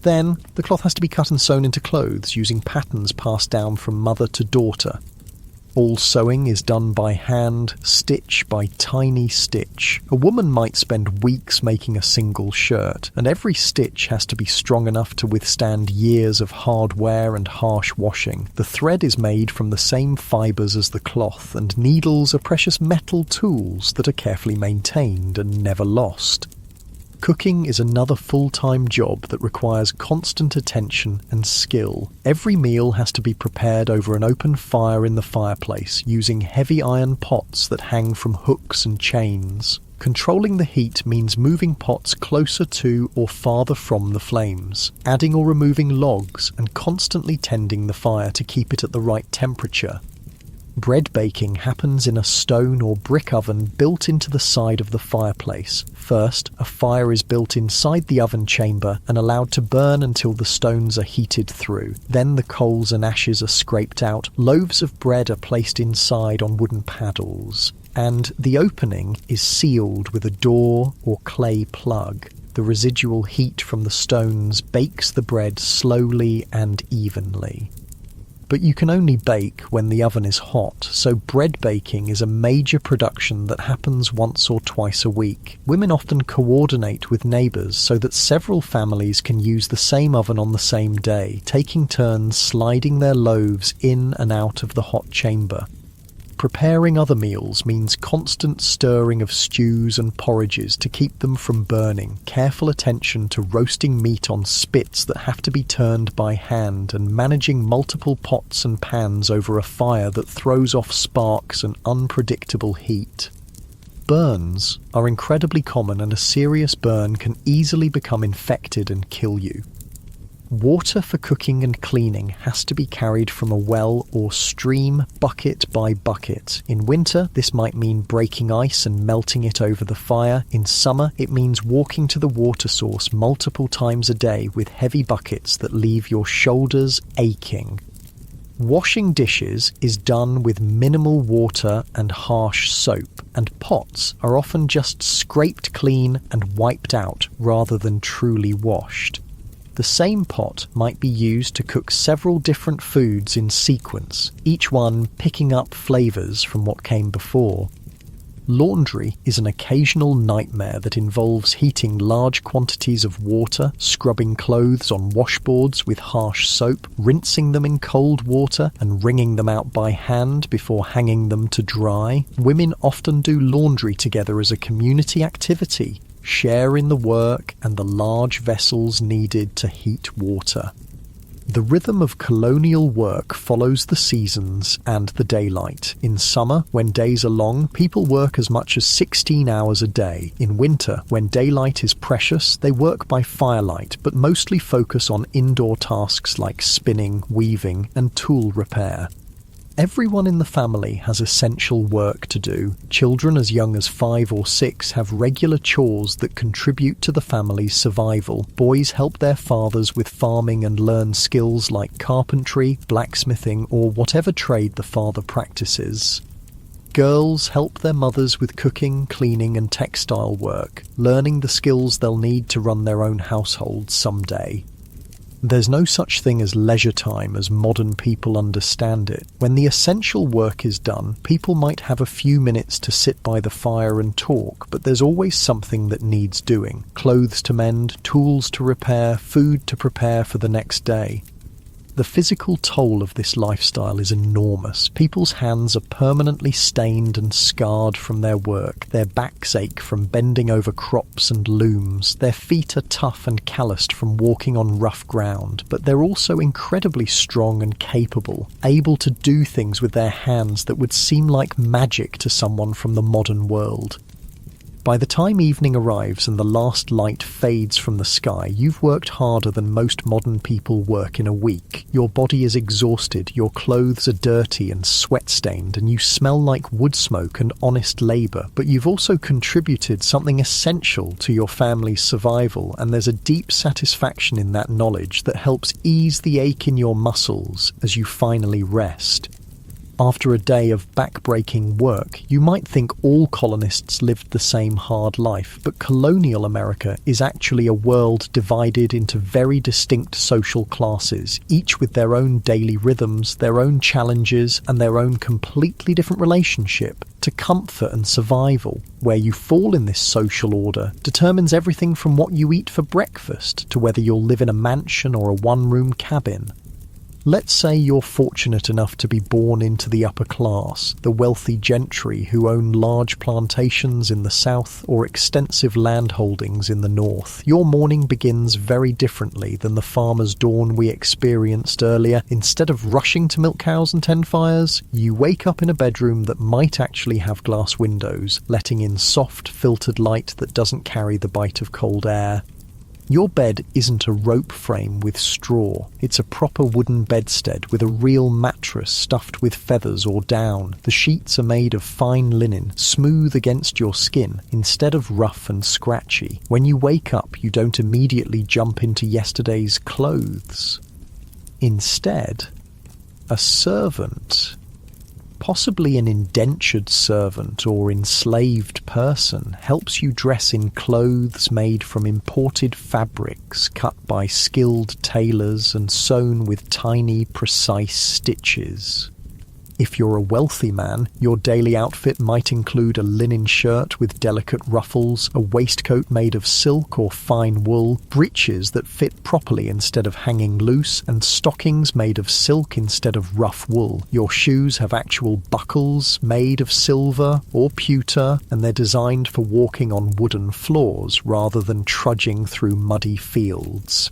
A: Then, the cloth has to be cut and sewn into clothes using patterns passed down from mother to daughter. All sewing is done by hand, stitch by tiny stitch. A woman might spend weeks making a single shirt, and every stitch has to be strong enough to withstand years of hard wear and harsh washing. The thread is made from the same fibres as the cloth, and needles are precious metal tools that are carefully maintained and never lost. Cooking is another full-time job that requires constant attention and skill. Every meal has to be prepared over an open fire in the fireplace using heavy iron pots that hang from hooks and chains. Controlling the heat means moving pots closer to or farther from the flames, adding or removing logs, and constantly tending the fire to keep it at the right temperature. Bread baking happens in a stone or brick oven built into the side of the fireplace. First, a fire is built inside the oven chamber and allowed to burn until the stones are heated through. Then the coals and ashes are scraped out, loaves of bread are placed inside on wooden paddles, and the opening is sealed with a door or clay plug. The residual heat from the stones bakes the bread slowly and evenly. But you can only bake when the oven is hot, so bread baking is a major production that happens once or twice a week. Women often coordinate with neighbours so that several families can use the same oven on the same day, taking turns sliding their loaves in and out of the hot chamber. Preparing other meals means constant stirring of stews and porridges to keep them from burning, careful attention to roasting meat on spits that have to be turned by hand, and managing multiple pots and pans over a fire that throws off sparks and unpredictable heat. Burns are incredibly common, and a serious burn can easily become infected and kill you. Water for cooking and cleaning has to be carried from a well or stream, bucket by bucket. In winter, this might mean breaking ice and melting it over the fire. In summer, it means walking to the water source multiple times a day with heavy buckets that leave your shoulders aching. Washing dishes is done with minimal water and harsh soap, and pots are often just scraped clean and wiped out rather than truly washed. The same pot might be used to cook several different foods in sequence, each one picking up flavours from what came before. Laundry is an occasional nightmare that involves heating large quantities of water, scrubbing clothes on washboards with harsh soap, rinsing them in cold water, and wringing them out by hand before hanging them to dry. Women often do laundry together as a community activity, share in the work and the large vessels needed to heat water. The rhythm of colonial work follows the seasons and the daylight. In summer, when days are long, people work as much as 16 hours a day. In winter, when daylight is precious, they work by firelight, but mostly focus on indoor tasks like spinning, weaving, and tool repair. Everyone in the family has essential work to do. Children as young as 5 or 6 have regular chores that contribute to the family's survival. Boys help their fathers with farming and learn skills like carpentry, blacksmithing, or whatever trade the father practices. Girls help their mothers with cooking, cleaning, and textile work, learning the skills they'll need to run their own households someday. There's no such thing as leisure time as modern people understand it. When the essential work is done, people might have a few minutes to sit by the fire and talk, but there's always something that needs doing. Clothes to mend, tools to repair, food to prepare for the next day. The physical toll of this lifestyle is enormous. People's hands are permanently stained and scarred from their work. Their backs ache from bending over crops and looms. Their feet are tough and calloused from walking on rough ground. But they're also incredibly strong and capable, able to do things with their hands that would seem like magic to someone from the modern world. By the time evening arrives and the last light fades from the sky, you've worked harder than most modern people work in a week. Your body is exhausted, your clothes are dirty and sweat-stained, and you smell like wood smoke and honest labour. But you've also contributed something essential to your family's survival, and there's a deep satisfaction in that knowledge that helps ease the ache in your muscles as you finally rest. After a day of back-breaking work, you might think all colonists lived the same hard life, but colonial America is actually a world divided into very distinct social classes, each with their own daily rhythms, their own challenges, and their own completely different relationship to comfort and survival. Where you fall in this social order determines everything from what you eat for breakfast to whether you'll live in a mansion or a one-room cabin. Let's say you're fortunate enough to be born into the upper class, the wealthy gentry who own large plantations in the south or extensive land holdings in the north. Your morning begins very differently than the farmer's dawn we experienced earlier. Instead of rushing to milk cows and tend fires, you wake up in a bedroom that might actually have glass windows, letting in soft, filtered light that doesn't carry the bite of cold air. Your bed isn't a rope frame with straw. It's a proper wooden bedstead with a real mattress stuffed with feathers or down. The sheets are made of fine linen, smooth against your skin, instead of rough and scratchy. When you wake up, you don't immediately jump into yesterday's clothes. Instead, a servant, possibly an indentured servant or enslaved person, helps you dress in clothes made from imported fabrics cut by skilled tailors and sewn with tiny, precise stitches. If you're a wealthy man, your daily outfit might include a linen shirt with delicate ruffles, a waistcoat made of silk or fine wool, breeches that fit properly instead of hanging loose, and stockings made of silk instead of rough wool. Your shoes have actual buckles made of silver or pewter, and they're designed for walking on wooden floors rather than trudging through muddy fields.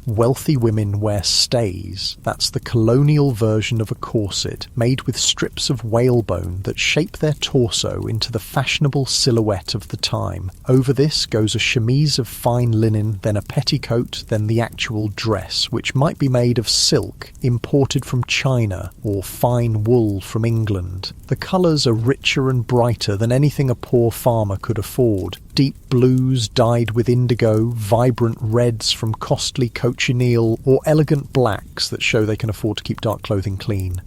A: Wealthy women wear stays. That's the colonial version of a corset, made with strips of whalebone that shape their torso into the fashionable silhouette of the time. Over this goes a chemise of fine linen, then a petticoat, then the actual dress, which might be made of silk, imported from China, or fine wool from England. The colours are richer and brighter than anything a poor farmer could afford. Deep blues dyed with indigo, vibrant reds from costly cochineal, or elegant blacks that show they can afford to keep dark clothing clean.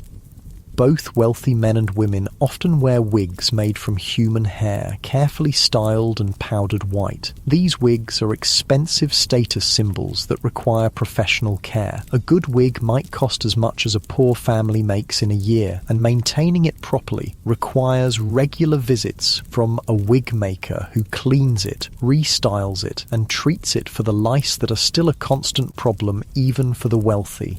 A: Both wealthy men and women often wear wigs made from human hair, carefully styled and powdered white. These wigs are expensive status symbols that require professional care. A good wig might cost as much as a poor family makes in a year, and maintaining it properly requires regular visits from a wig maker who cleans it, restyles it, and treats it for the lice that are still a constant problem even for the wealthy.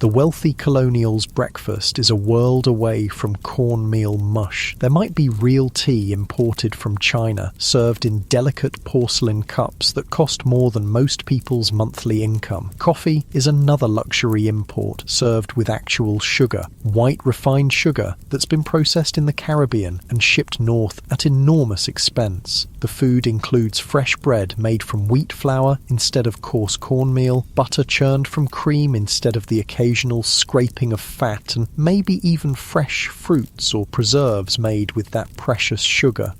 A: The wealthy colonial's breakfast is a world away from cornmeal mush. There might be real tea imported from China, served in delicate porcelain cups that cost more than most people's monthly income. Coffee is another luxury import, served with actual sugar, white refined sugar that's been processed in the Caribbean and shipped north at enormous expense. The food includes fresh bread made from wheat flour instead of coarse cornmeal, butter churned from cream instead of the occasional scraping of fat, and maybe even fresh fruits or preserves made with that precious sugar.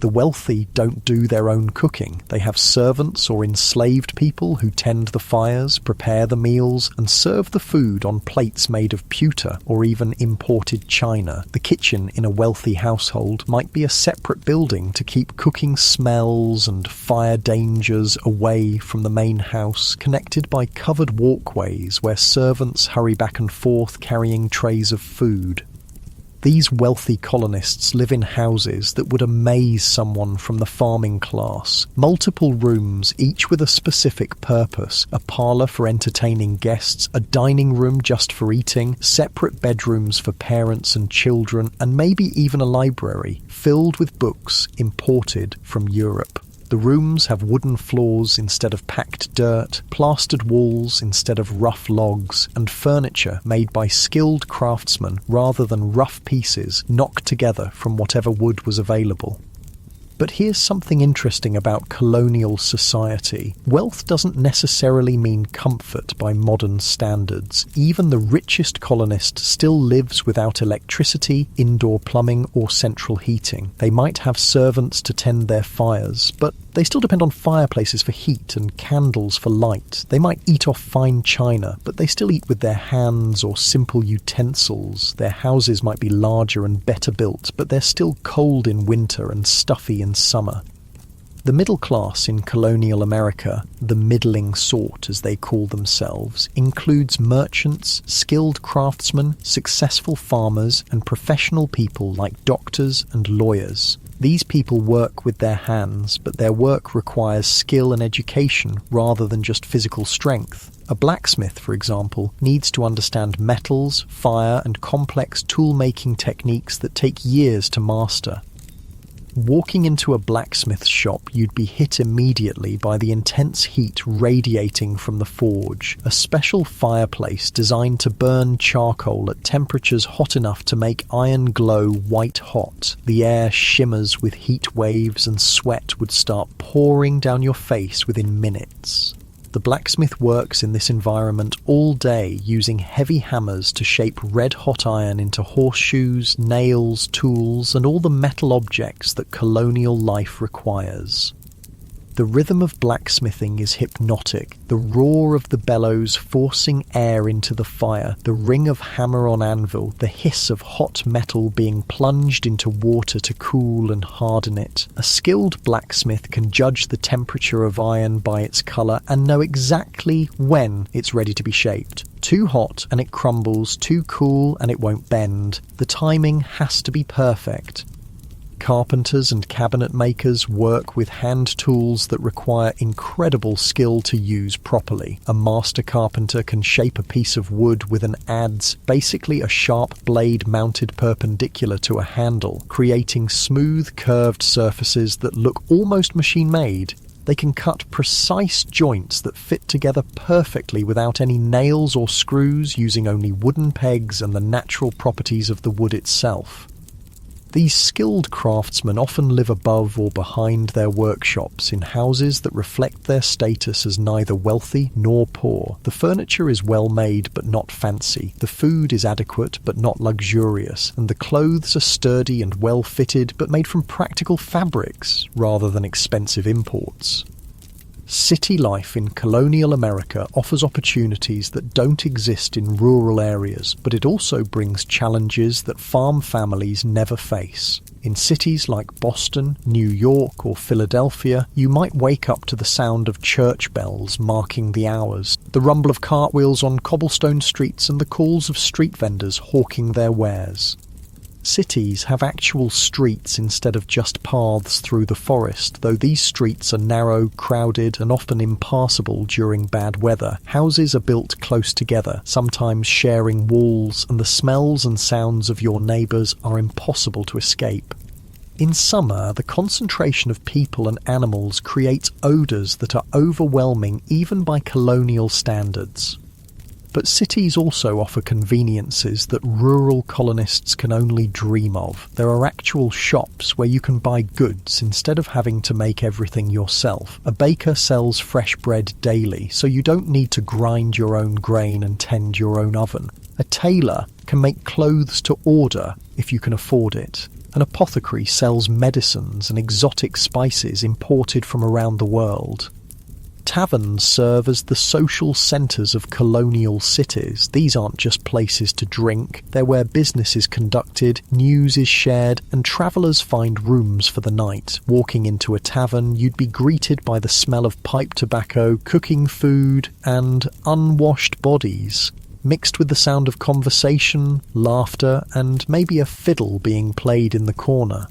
A: The wealthy don't do their own cooking. They have servants or enslaved people who tend the fires, prepare the meals, and serve the food on plates made of pewter or even imported china. The kitchen in a wealthy household might be a separate building to keep cooking smells and fire dangers away from the main house, connected by covered walkways where servants hurry back and forth carrying trays of food. These wealthy colonists live in houses that would amaze someone from the farming class. Multiple rooms, each with a specific purpose. A parlour for entertaining guests, a dining room just for eating, separate bedrooms for parents and children, and maybe even a library filled with books imported from Europe. The rooms have wooden floors instead of packed dirt, plastered walls instead of rough logs, and furniture made by skilled craftsmen rather than rough pieces knocked together from whatever wood was available. But here's something interesting about colonial society. Wealth doesn't necessarily mean comfort by modern standards. Even the richest colonist still lives without electricity, indoor plumbing, or central heating. They might have servants to tend their fires, but They still depend on fireplaces for heat and candles for light. They might eat off fine china, but they still eat with their hands or simple utensils. Their houses might be larger and better built, but they're still cold in winter and stuffy in summer. The middle class in colonial America, the middling sort as they call themselves, includes merchants, skilled craftsmen, successful farmers, and professional people like doctors and lawyers. These people work with their hands, but their work requires skill and education rather than just physical strength. A blacksmith, for example, needs to understand metals, fire, and complex tool-making techniques that take years to master. Walking into a blacksmith's shop, you'd be hit immediately by the intense heat radiating from the forge, a special fireplace designed to burn charcoal at temperatures hot enough to make iron glow white hot. The air shimmers with heat waves and sweat would start pouring down your face within minutes. The blacksmith works in this environment all day using heavy hammers to shape red-hot iron into horseshoes, nails, tools, and all the metal objects that colonial life requires. The rhythm of blacksmithing is hypnotic, the roar of the bellows forcing air into the fire, the ring of hammer on anvil, the hiss of hot metal being plunged into water to cool and harden it. A skilled blacksmith can judge the temperature of iron by its colour and know exactly when it's ready to be shaped. Too hot and it crumbles, too cool and it won't bend. The timing has to be perfect. Carpenters and cabinet makers work with hand tools that require incredible skill to use properly. A master carpenter can shape a piece of wood with an adze, basically a sharp blade mounted perpendicular to a handle, creating smooth, curved surfaces that look almost machine-made. They can cut precise joints that fit together perfectly without any nails or screws, using only wooden pegs and the natural properties of the wood itself. These skilled craftsmen often live above or behind their workshops in houses that reflect their status as neither wealthy nor poor. The furniture is well made but not fancy, the food is adequate but not luxurious, and the clothes are sturdy and well fitted but made from practical fabrics rather than expensive imports. City life in colonial America offers opportunities that don't exist in rural areas, but it also brings challenges that farm families never face. In cities like Boston, New York, or Philadelphia, you might wake up to the sound of church bells marking the hours, the rumble of cartwheels on cobblestone streets, and the calls of street vendors hawking their wares. Cities have actual streets instead of just paths through the forest, though these streets are narrow, crowded, and often impassable during bad weather. Houses are built close together, sometimes sharing walls, and the smells and sounds of your neighbours are impossible to escape. In summer, the concentration of people and animals creates odours that are overwhelming even by colonial standards. But cities also offer conveniences that rural colonists can only dream of. There are actual shops where you can buy goods instead of having to make everything yourself. A baker sells fresh bread daily, so you don't need to grind your own grain and tend your own oven. A tailor can make clothes to order if you can afford it. An apothecary sells medicines and exotic spices imported from around the world. Taverns serve as the social centres of colonial cities. These aren't just places to drink, they're where business is conducted, news is shared, and travellers find rooms for the night. Walking into a tavern, you'd be greeted by the smell of pipe tobacco, cooking food, and unwashed bodies, mixed with the sound of conversation, laughter, and maybe a fiddle being played in the corner.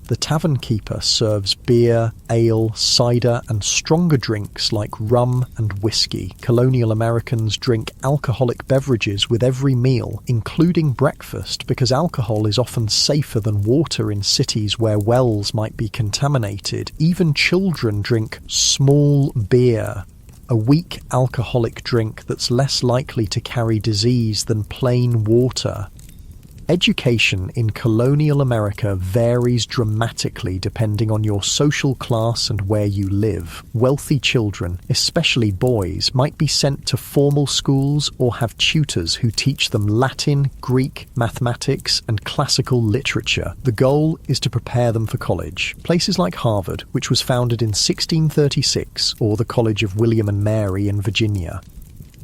A: The tavern keeper serves beer, ale, cider, and stronger drinks like rum and whiskey. Colonial Americans drink alcoholic beverages with every meal, including breakfast, because alcohol is often safer than water in cities where wells might be contaminated. Even children drink small beer, a weak alcoholic drink that's less likely to carry disease than plain water. Education in colonial America varies dramatically depending on your social class and where you live. Wealthy children, especially boys, might be sent to formal schools or have tutors who teach them Latin, Greek, mathematics, and classical literature. The goal is to prepare them for college. Places like Harvard, which was founded in 1636, or the College of William and Mary in Virginia.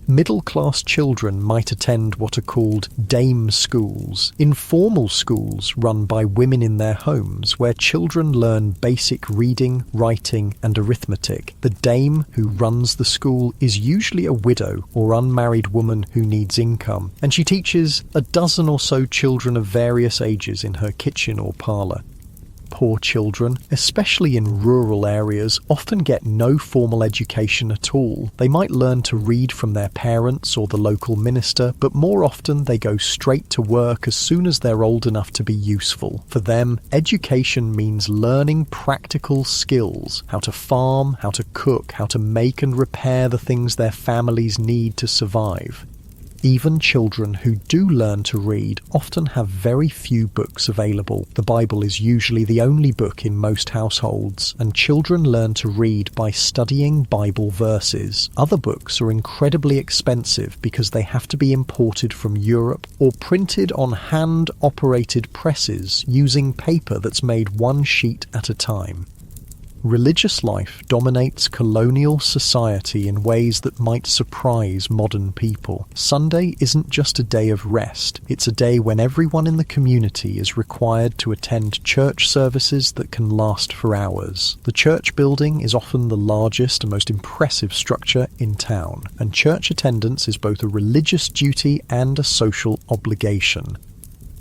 A: Middle-class children might attend what are called dame schools, informal schools run by women in their homes, where children learn basic reading, writing, and arithmetic. The dame who runs the school is usually a widow or unmarried woman who needs income, and she teaches a dozen or so children of various ages in her kitchen or parlour. Poor children, especially in rural areas, often get no formal education at all. They might learn to read from their parents or the local minister, but more often they go straight to work as soon as they're old enough to be useful. For them, education means learning practical skills: how to farm, how to cook, how to make and repair the things their families need to survive. Even children who do learn to read often have very few books available. The Bible is usually the only book in most households, and children learn to read by studying Bible verses. Other books are incredibly expensive because they have to be imported from Europe or printed on hand-operated presses using paper that's made one sheet at a time. Religious life dominates colonial society in ways that might surprise modern people. Sunday isn't just a day of rest, it's a day when everyone in the community is required to attend church services that can last for hours. The church building is often the largest and most impressive structure in town, and church attendance is both a religious duty and a social obligation.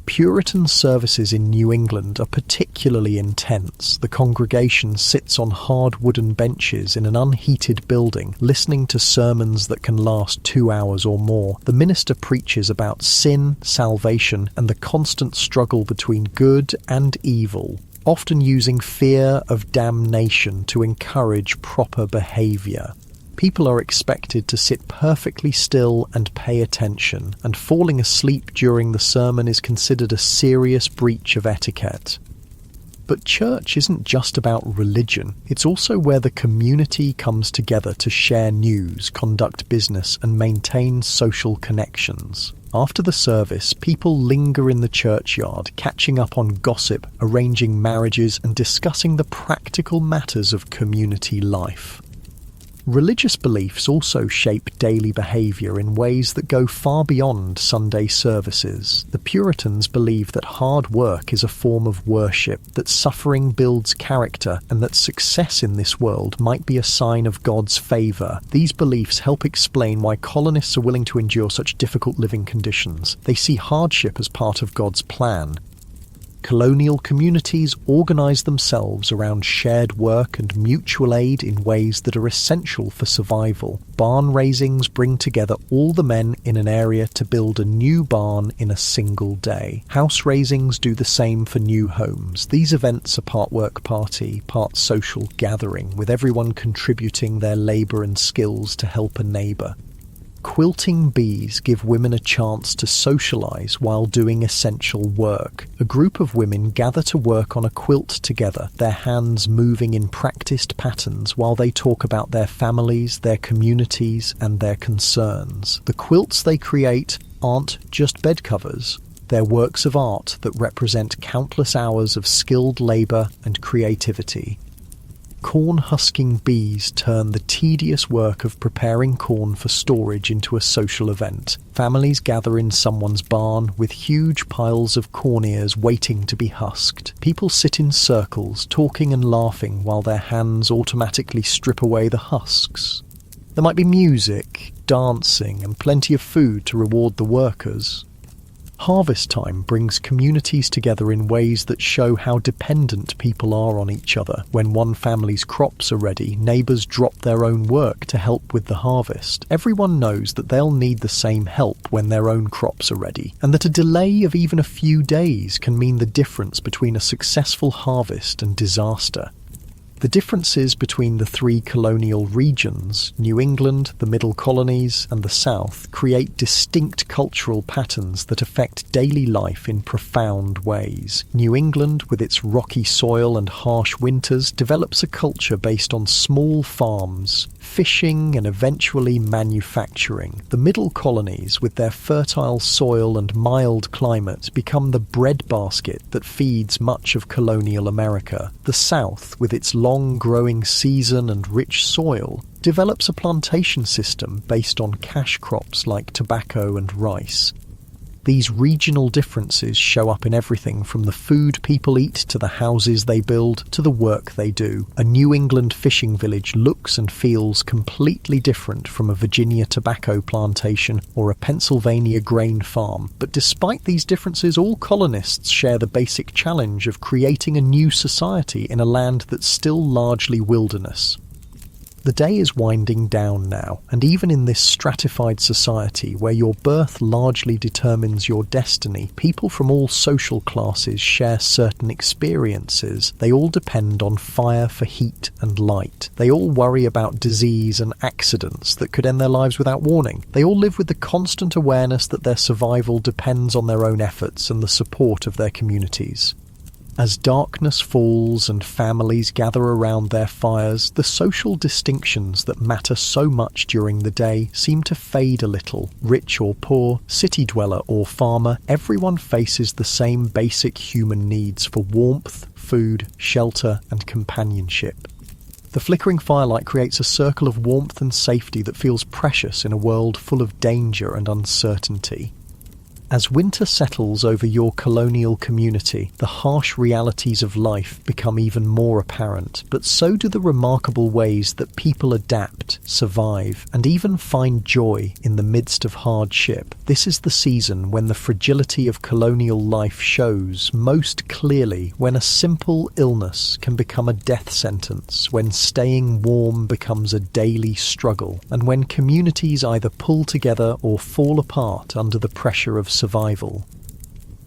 A: Puritan services in New England are particularly intense. The congregation sits on hard wooden benches in an unheated building, listening to sermons that can last 2 hours or more. The minister preaches about sin, salvation, and the constant struggle between good and evil, often using fear of damnation to encourage proper behaviour. People are expected to sit perfectly still and pay attention, and falling asleep during the sermon is considered a serious breach of etiquette. But church isn't just about religion, it's also where the community comes together to share news, conduct business, and maintain social connections. After the service, people linger in the churchyard, catching up on gossip, arranging marriages, and discussing the practical matters of community life. Religious beliefs also shape daily behaviour in ways that go far beyond Sunday services. The Puritans believed that hard work is a form of worship, that suffering builds character, and that success in this world might be a sign of God's favour. These beliefs help explain why colonists are willing to endure such difficult living conditions. They see hardship as part of God's plan. Colonial communities organise themselves around shared work and mutual aid in ways that are essential for survival. Barn raisings bring together all the men in an area to build a new barn in a single day. House raisings do the same for new homes. These events are part work party, part social gathering, with everyone contributing their labour and skills to help a neighbour. Quilting bees give women a chance to socialise while doing essential work. A group of women gather to work on a quilt together, their hands moving in practised patterns while they talk about their families, their communities, and their concerns. The quilts they create aren't just bed covers. They're works of art that represent countless hours of skilled labour and creativity. Corn-husking bees turn the tedious work of preparing corn for storage into a social event. Families gather in someone's barn with huge piles of corn ears waiting to be husked. People sit in circles, talking and laughing while their hands automatically strip away the husks. There might be music, dancing, and plenty of food to reward the workers. Harvest time brings communities together in ways that show how dependent people are on each other. When one family's crops are ready, neighbours drop their own work to help with the harvest. Everyone knows that they'll need the same help when their own crops are ready, and that a delay of even a few days can mean the difference between a successful harvest and disaster. The differences between the three colonial regions, New England, the Middle Colonies, and the South, create distinct cultural patterns that affect daily life in profound ways. New England, with its rocky soil and harsh winters, develops a culture based on small farms, fishing, and eventually manufacturing. The Middle Colonies, with their fertile soil and mild climate, become the breadbasket that feeds much of colonial America. The South, with its long growing season and rich soil, develops a plantation system based on cash crops like tobacco and rice. These regional differences show up in everything from the food people eat to the houses they build to the work they do. A New England fishing village looks and feels completely different from a Virginia tobacco plantation or a Pennsylvania grain farm. But despite these differences, all colonists share the basic challenge of creating a new society in a land that's still largely wilderness. The day is winding down now, and even in this stratified society where your birth largely determines your destiny, people from all social classes share certain experiences. They all depend on fire for heat and light. They all worry about disease and accidents that could end their lives without warning. They all live with the constant awareness that their survival depends on their own efforts and the support of their communities. As darkness falls and families gather around their fires, the social distinctions that matter so much during the day seem to fade a little. Rich or poor, city dweller or farmer, everyone faces the same basic human needs for warmth, food, shelter, and companionship. The flickering firelight creates a circle of warmth and safety that feels precious in a world full of danger and uncertainty. As winter settles over your colonial community, the harsh realities of life become even more apparent, but so do the remarkable ways that people adapt, survive, and even find joy in the midst of hardship. This is the season when the fragility of colonial life shows most clearly, when a simple illness can become a death sentence, when staying warm becomes a daily struggle, and when communities either pull together or fall apart under the pressure of survival.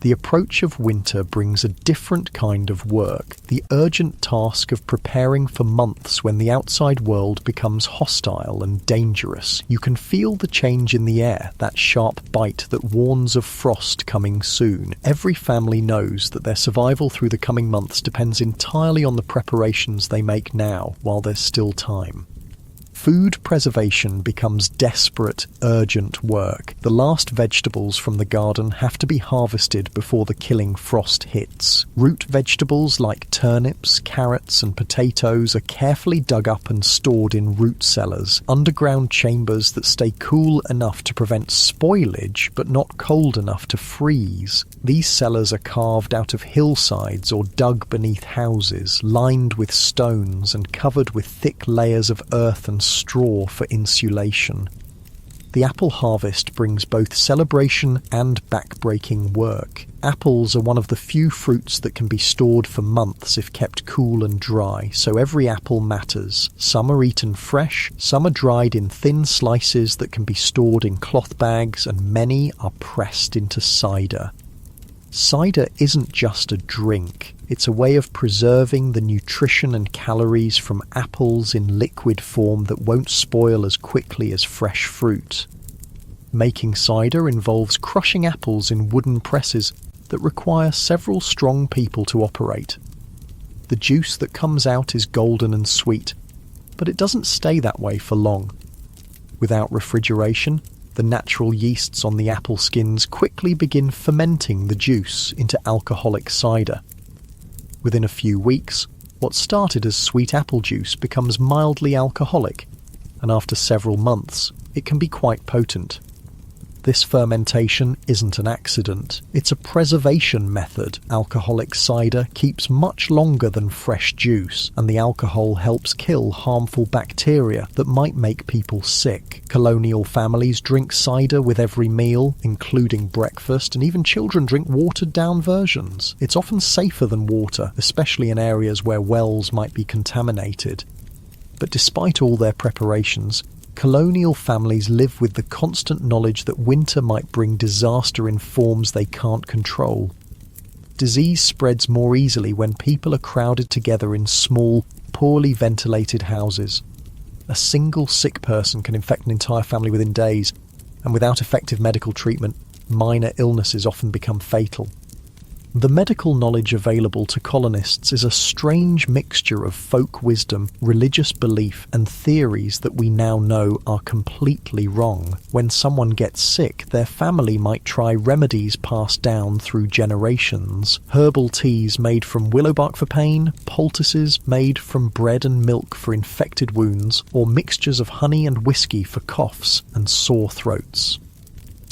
A: The approach of winter brings a different kind of work, the urgent task of preparing for months when the outside world becomes hostile and dangerous. You can feel the change in the air, that sharp bite that warns of frost coming soon. Every family knows that their survival through the coming months depends entirely on the preparations they make now, while there's still time. Food preservation becomes desperate, urgent work. The last vegetables from the garden have to be harvested before the killing frost hits. Root vegetables like turnips, carrots, and potatoes are carefully dug up and stored in root cellars, underground chambers that stay cool enough to prevent spoilage but not cold enough to freeze. These cellars are carved out of hillsides or dug beneath houses, lined with stones and covered with thick layers of earth and straw for insulation. The apple harvest brings both celebration and back-breaking work. Apples are one of the few fruits that can be stored for months if kept cool and dry, so every apple matters. Some are eaten fresh, some are dried in thin slices that can be stored in cloth bags, and many are pressed into cider. Cider isn't just a drink, it's a way of preserving the nutrition and calories from apples in liquid form that won't spoil as quickly as fresh fruit. Making cider involves crushing apples in wooden presses that require several strong people to operate. The juice that comes out is golden and sweet, but it doesn't stay that way for long. Without refrigeration, the natural yeasts on the apple skins quickly begin fermenting the juice into alcoholic cider. Within a few weeks, what started as sweet apple juice becomes mildly alcoholic, and after several months, it can be quite potent. This fermentation isn't an accident, it's a preservation method. Alcoholic cider keeps much longer than fresh juice, and the alcohol helps kill harmful bacteria that might make people sick. Colonial families drink cider with every meal, including breakfast, and even children drink watered-down versions. It's often safer than water, especially in areas where wells might be contaminated. But despite all their preparations, colonial families live with the constant knowledge that winter might bring disaster in forms they can't control. Disease spreads more easily when people are crowded together in small, poorly ventilated houses. A single sick person can infect an entire family within days, and without effective medical treatment, minor illnesses often become fatal. The medical knowledge available to colonists is a strange mixture of folk wisdom, religious belief, and theories that we now know are completely wrong. When someone gets sick, their family might try remedies passed down through generations, herbal teas made from willow bark for pain, poultices made from bread and milk for infected wounds, or mixtures of honey and whiskey for coughs and sore throats.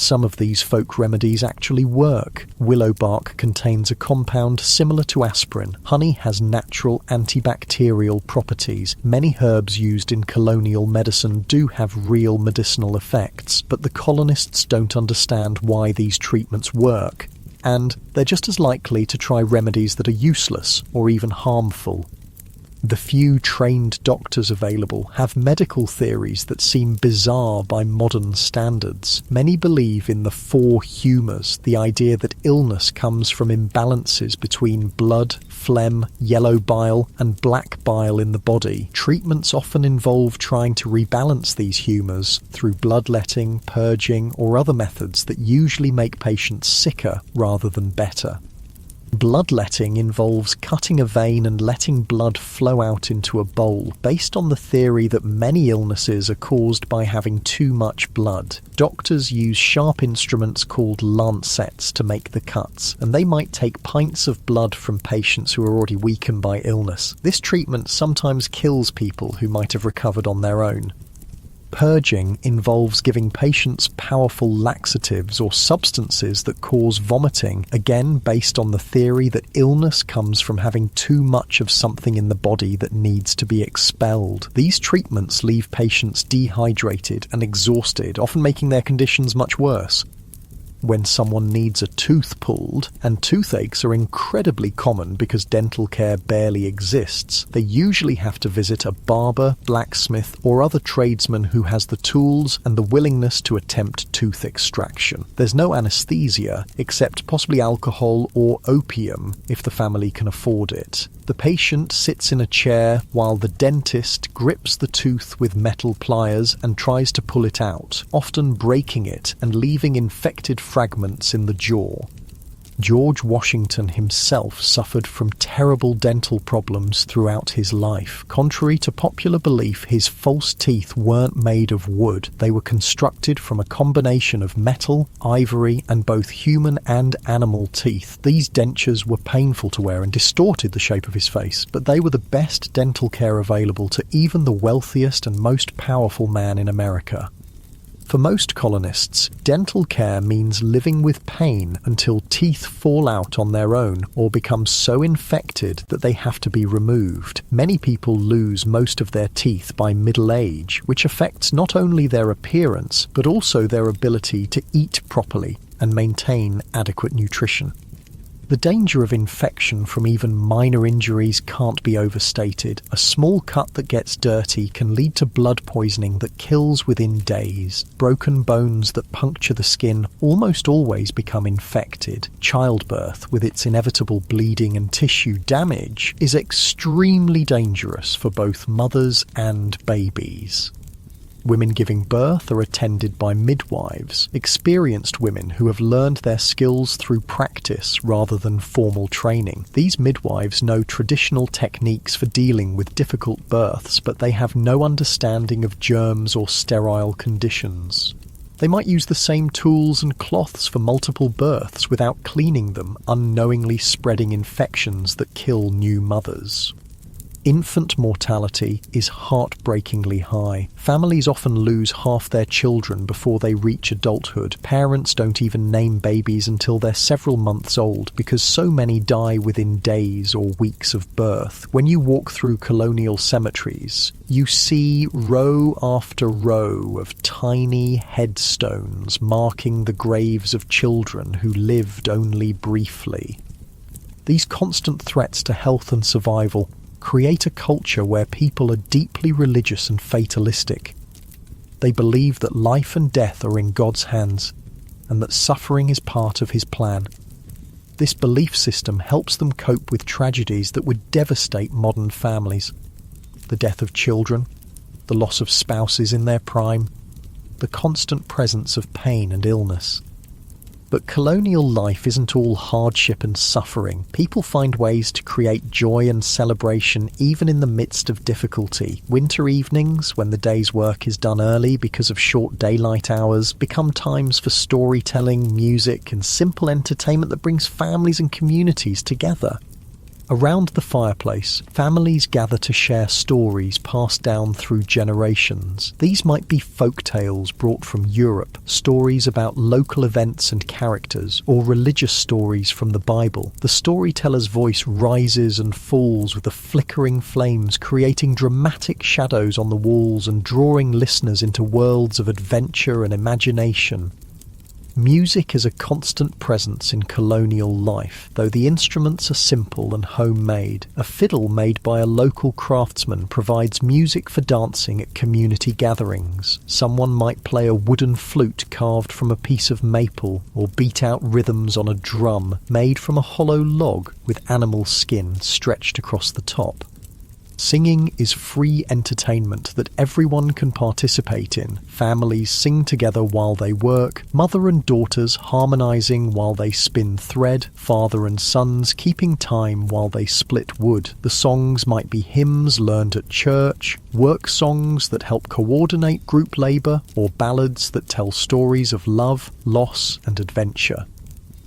A: Some of these folk remedies actually work. Willow bark contains a compound similar to aspirin. Honey has natural antibacterial properties. Many herbs used in colonial medicine do have real medicinal effects, but the colonists don't understand why these treatments work, and they're just as likely to try remedies that are useless or even harmful. The few trained doctors available have medical theories that seem bizarre by modern standards. Many believe in the four humours, the idea that illness comes from imbalances between blood, phlegm, yellow bile, and black bile in the body. Treatments often involve trying to rebalance these humours through bloodletting, purging, or other methods that usually make patients sicker rather than better. Bloodletting involves cutting a vein and letting blood flow out into a bowl, based on the theory that many illnesses are caused by having too much blood. Doctors use sharp instruments called lancets to make the cuts, and they might take pints of blood from patients who are already weakened by illness. This treatment sometimes kills people who might have recovered on their own. Purging involves giving patients powerful laxatives or substances that cause vomiting, again based on the theory that illness comes from having too much of something in the body that needs to be expelled. These treatments leave patients dehydrated and exhausted, often making their conditions much worse. When someone needs a tooth pulled, and toothaches are incredibly common because dental care barely exists, they usually have to visit a barber, blacksmith, or other tradesman who has the tools and the willingness to attempt tooth extraction. There's no anesthesia, except possibly alcohol or opium if the family can afford it. The patient sits in a chair while the dentist grips the tooth with metal pliers and tries to pull it out, often breaking it and leaving infected fragments in the jaw. George Washington himself suffered from terrible dental problems throughout his life. Contrary to popular belief, his false teeth weren't made of wood. They were constructed from a combination of metal, ivory, and both human and animal teeth. These dentures were painful to wear and distorted the shape of his face, but they were the best dental care available to even the wealthiest and most powerful man in America. For most colonists, dental care means living with pain until teeth fall out on their own or become so infected that they have to be removed. Many people lose most of their teeth by middle age, which affects not only their appearance but also their ability to eat properly and maintain adequate nutrition. The danger of infection from even minor injuries can't be overstated. A small cut that gets dirty can lead to blood poisoning that kills within days. Broken bones that puncture the skin almost always become infected. Childbirth, with its inevitable bleeding and tissue damage, is extremely dangerous for both mothers and babies. Women giving birth are attended by midwives, experienced women who have learned their skills through practice rather than formal training. These midwives know traditional techniques for dealing with difficult births, but they have no understanding of germs or sterile conditions. They might use the same tools and cloths for multiple births without cleaning them, unknowingly spreading infections that kill new mothers. Infant mortality is heartbreakingly high. Families often lose half their children before they reach adulthood. Parents don't even name babies until they're several months old because so many die within days or weeks of birth. When you walk through colonial cemeteries, you see row after row of tiny headstones marking the graves of children who lived only briefly. These constant threats to health and survival create a culture where people are deeply religious and fatalistic. They believe that life and death are in God's hands and that suffering is part of his plan. This belief system helps them cope with tragedies that would devastate modern families. the death of children, the loss of spouses in their prime, the constant presence of pain and illness. But colonial life isn't all hardship and suffering. People find ways to create joy and celebration even in the midst of difficulty. Winter evenings, when the day's work is done early because of short daylight hours, become times for storytelling, music, and simple entertainment that brings families and communities together. Around the fireplace, families gather to share stories passed down through generations. These might be folk tales brought from Europe, stories about local events and characters, or religious stories from the Bible. The storyteller's voice rises and falls with the flickering flames, creating dramatic shadows on the walls and drawing listeners into worlds of adventure and imagination. Music is a constant presence in colonial life, though the instruments are simple and homemade. A fiddle made by a local craftsman provides music for dancing at community gatherings. Someone might play a wooden flute carved from a piece of maple, or beat out rhythms on a drum made from a hollow log with animal skin stretched across the top. Singing is free entertainment that everyone can participate in. Families sing together while they work, mother and daughters harmonizing while they spin thread, father and sons keeping time while they split wood. The songs might be hymns learned at church, work songs that help coordinate group labor, or ballads that tell stories of love, loss, and adventure.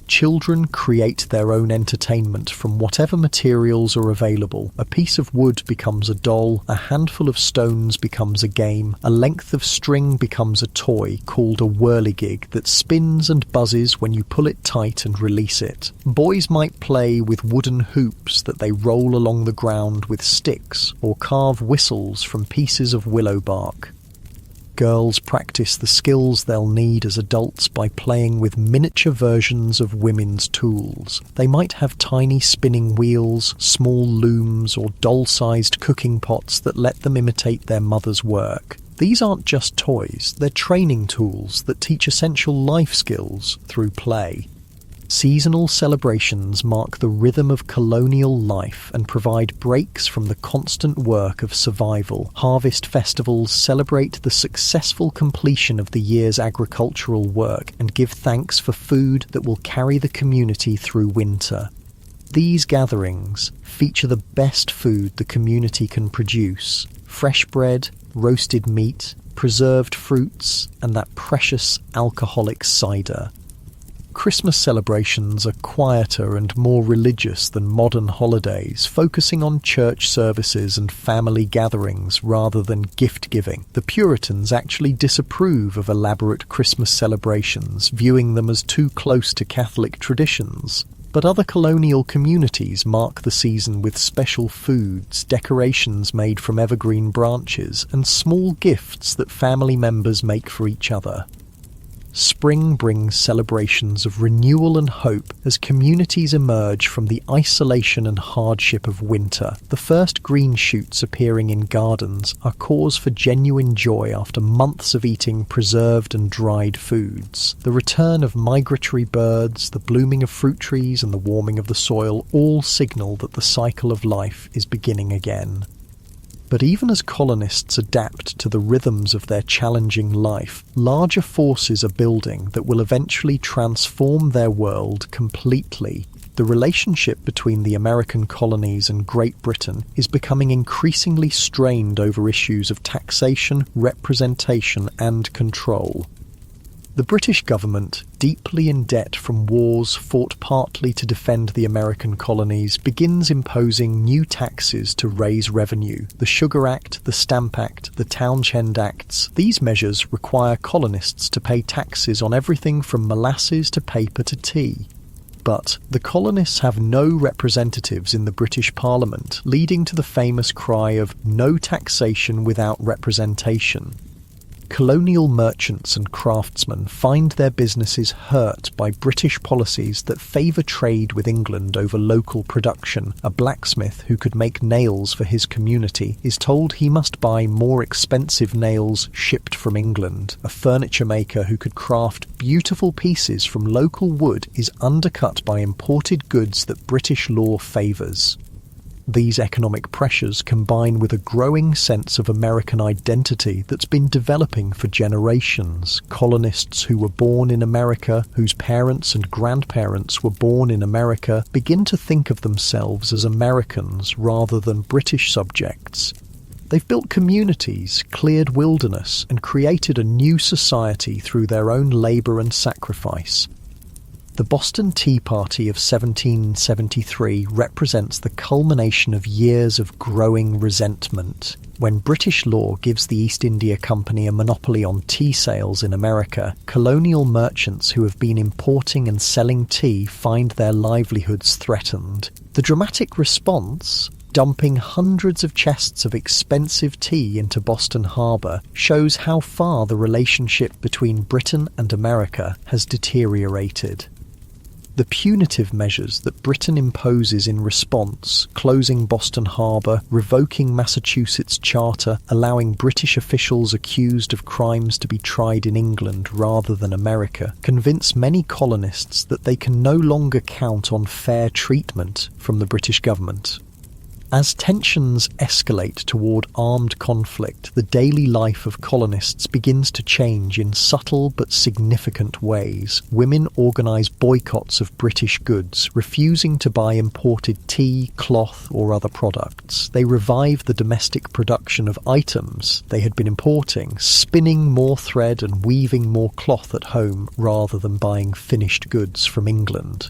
A: Children create their own entertainment from whatever materials are available. A piece of wood becomes a doll, a handful of stones becomes a game, a length of string becomes a toy called a whirligig that spins and buzzes when you pull it tight and release it. Boys might play with wooden hoops that they roll along the ground with sticks, or carve whistles from pieces of willow bark. Girls practice the skills they'll need as adults by playing with miniature versions of women's tools. They might have tiny spinning wheels, small looms, or doll-sized cooking pots that let them imitate their mother's work. These aren't just toys, they're training tools that teach essential life skills through play. Seasonal celebrations mark the rhythm of colonial life and provide breaks from the constant work of survival. Harvest festivals celebrate the successful completion of the year's agricultural work and give thanks for food that will carry the community through winter. These gatherings feature the best food the community can produce: fresh bread, roasted meat, preserved fruits, and that precious alcoholic cider. Christmas celebrations are quieter and more religious than modern holidays, focusing on church services and family gatherings rather than gift-giving. The Puritans actually disapprove of elaborate Christmas celebrations, viewing them as too close to Catholic traditions. But other colonial communities mark the season with special foods, decorations made from evergreen branches, and small gifts that family members make for each other. Spring brings celebrations of renewal and hope as communities emerge from the isolation and hardship of winter. The first green shoots appearing in gardens are cause for genuine joy after months of eating preserved and dried foods. The return of migratory birds, the blooming of fruit trees, and the warming of the soil all signal that the cycle of life is beginning again. But even as colonists adapt to the rhythms of their challenging life, larger forces are building that will eventually transform their world completely. The relationship between the American colonies and Great Britain is becoming increasingly strained over issues of taxation, representation, and control. The British government, deeply in debt from wars fought partly to defend the American colonies, begins imposing new taxes to raise revenue. The Sugar Act, the Stamp Act, the Townshend Acts. These measures require colonists to pay taxes on everything from molasses to paper to tea. But the colonists have no representatives in the British Parliament, leading to the famous cry of "no taxation without representation." Colonial merchants and craftsmen find their businesses hurt by British policies that favour trade with England over local production. A blacksmith who could make nails for his community is told he must buy more expensive nails shipped from England. A furniture maker who could craft beautiful pieces from local wood is undercut by imported goods that British law favours. These economic pressures combine with a growing sense of American identity that's been developing for generations. Colonists who were born in America, whose parents and grandparents were born in America, begin to think of themselves as Americans rather than British subjects. They've built communities, cleared wilderness, and created a new society through their own labour and sacrifice. The Boston Tea Party of 1773 represents the culmination of years of growing resentment. When British law gives the East India Company a monopoly on tea sales in America, colonial merchants who have been importing and selling tea find their livelihoods threatened. The dramatic response, dumping hundreds of chests of expensive tea into Boston Harbour, shows how far the relationship between Britain and America has deteriorated. The punitive measures that Britain imposes in response, closing Boston Harbour, revoking Massachusetts' charter, allowing British officials accused of crimes to be tried in England rather than America, convince many colonists that they can no longer count on fair treatment from the British government. As tensions escalate toward armed conflict, the daily life of colonists begins to change in subtle but significant ways. Women organise boycotts of British goods, refusing to buy imported tea, cloth or other products. They revive the domestic production of items they had been importing, spinning more thread and weaving more cloth at home rather than buying finished goods from England.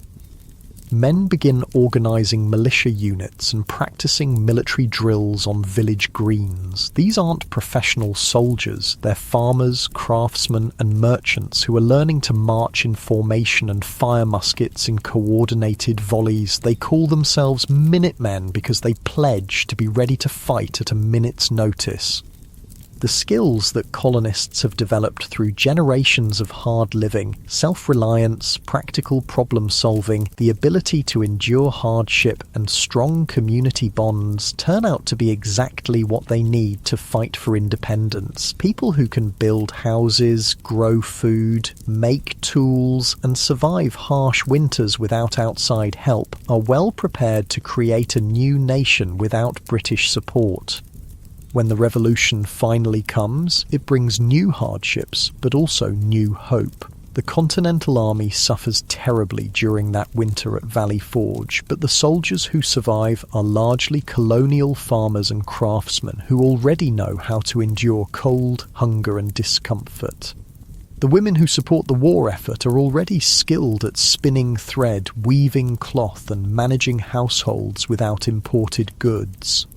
A: Men begin organising militia units and practising military drills on village greens. These aren't professional soldiers, they're farmers, craftsmen and merchants who are learning to march in formation and fire muskets in coordinated volleys. They call themselves Minutemen because they pledge to be ready to fight at a minute's notice. The skills that colonists have developed through generations of hard living, self-reliance, practical problem-solving, the ability to endure hardship and strong community bonds turn out to be exactly what they need to fight for independence. People who can build houses, grow food, make tools, and survive harsh winters without outside help are well prepared to create a new nation without British support. When the revolution finally comes, it brings new hardships, but also new hope. The Continental Army suffers terribly during that winter at Valley Forge, but the soldiers who survive are largely colonial farmers and craftsmen who already know how to endure cold, hunger and discomfort. The women who support the war effort are already skilled at spinning thread, weaving cloth and managing households without imported goods.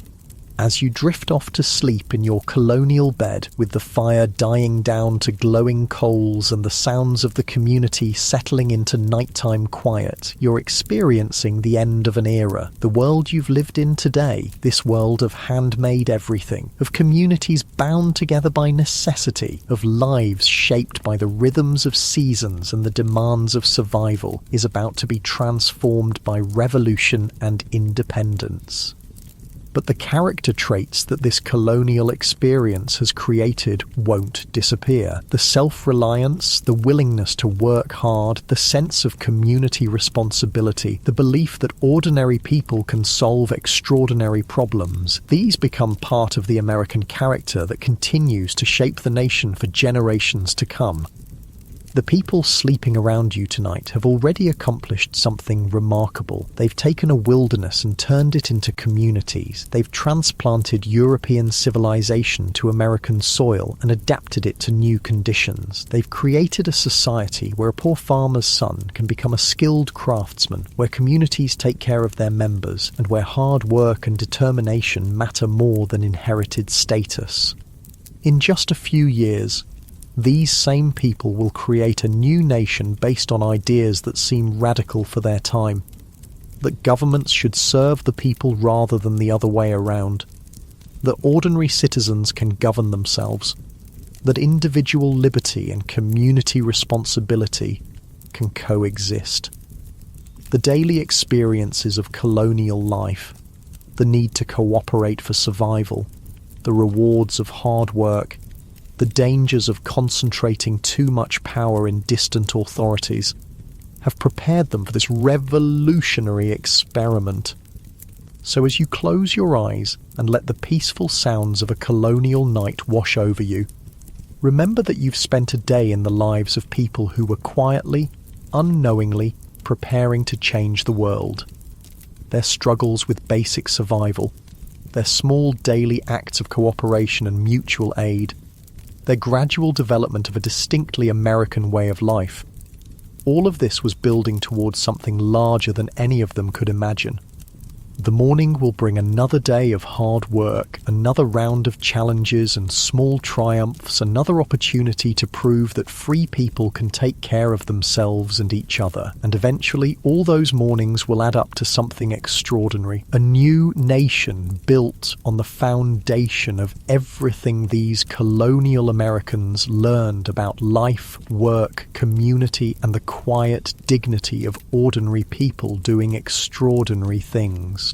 A: As you drift off to sleep in your colonial bed with the fire dying down to glowing coals and the sounds of the community settling into nighttime quiet, you're experiencing the end of an era. The world you've lived in today, this world of handmade everything, of communities bound together by necessity, of lives shaped by the rhythms of seasons and the demands of survival, is about to be transformed by revolution and independence. But the character traits that this colonial experience has created won't disappear. The self-reliance, the willingness to work hard, the sense of community responsibility, the belief that ordinary people can solve extraordinary problems, these become part of the American character that continues to shape the nation for generations to come. The people sleeping around you tonight have already accomplished something remarkable. They've taken a wilderness and turned it into communities. They've transplanted European civilization to American soil and adapted it to new conditions. They've created a society where a poor farmer's son can become a skilled craftsman, where communities take care of their members, and where hard work and determination matter more than inherited status. In just a few years, these same people will create a new nation based on ideas that seem radical for their time. That governments should serve the people rather than the other way around. That ordinary citizens can govern themselves. That individual liberty and community responsibility can coexist. The daily experiences of colonial life, the need to cooperate for survival, the rewards of hard work, the dangers of concentrating too much power in distant authorities, have prepared them for this revolutionary experiment. So as you close your eyes and let the peaceful sounds of a colonial night wash over you, remember that you've spent a day in the lives of people who were quietly, unknowingly preparing to change the world. Their struggles with basic survival, their small daily acts of cooperation and mutual aid, their gradual development of a distinctly American way of life. All of this was building towards something larger than any of them could imagine. The morning will bring another day of hard work, another round of challenges and small triumphs, another opportunity to prove that free people can take care of themselves and each other. And eventually, all those mornings will add up to something extraordinary. A new nation built on the foundation of everything these colonial Americans learned about life, work, community, and the quiet dignity of ordinary people doing extraordinary things.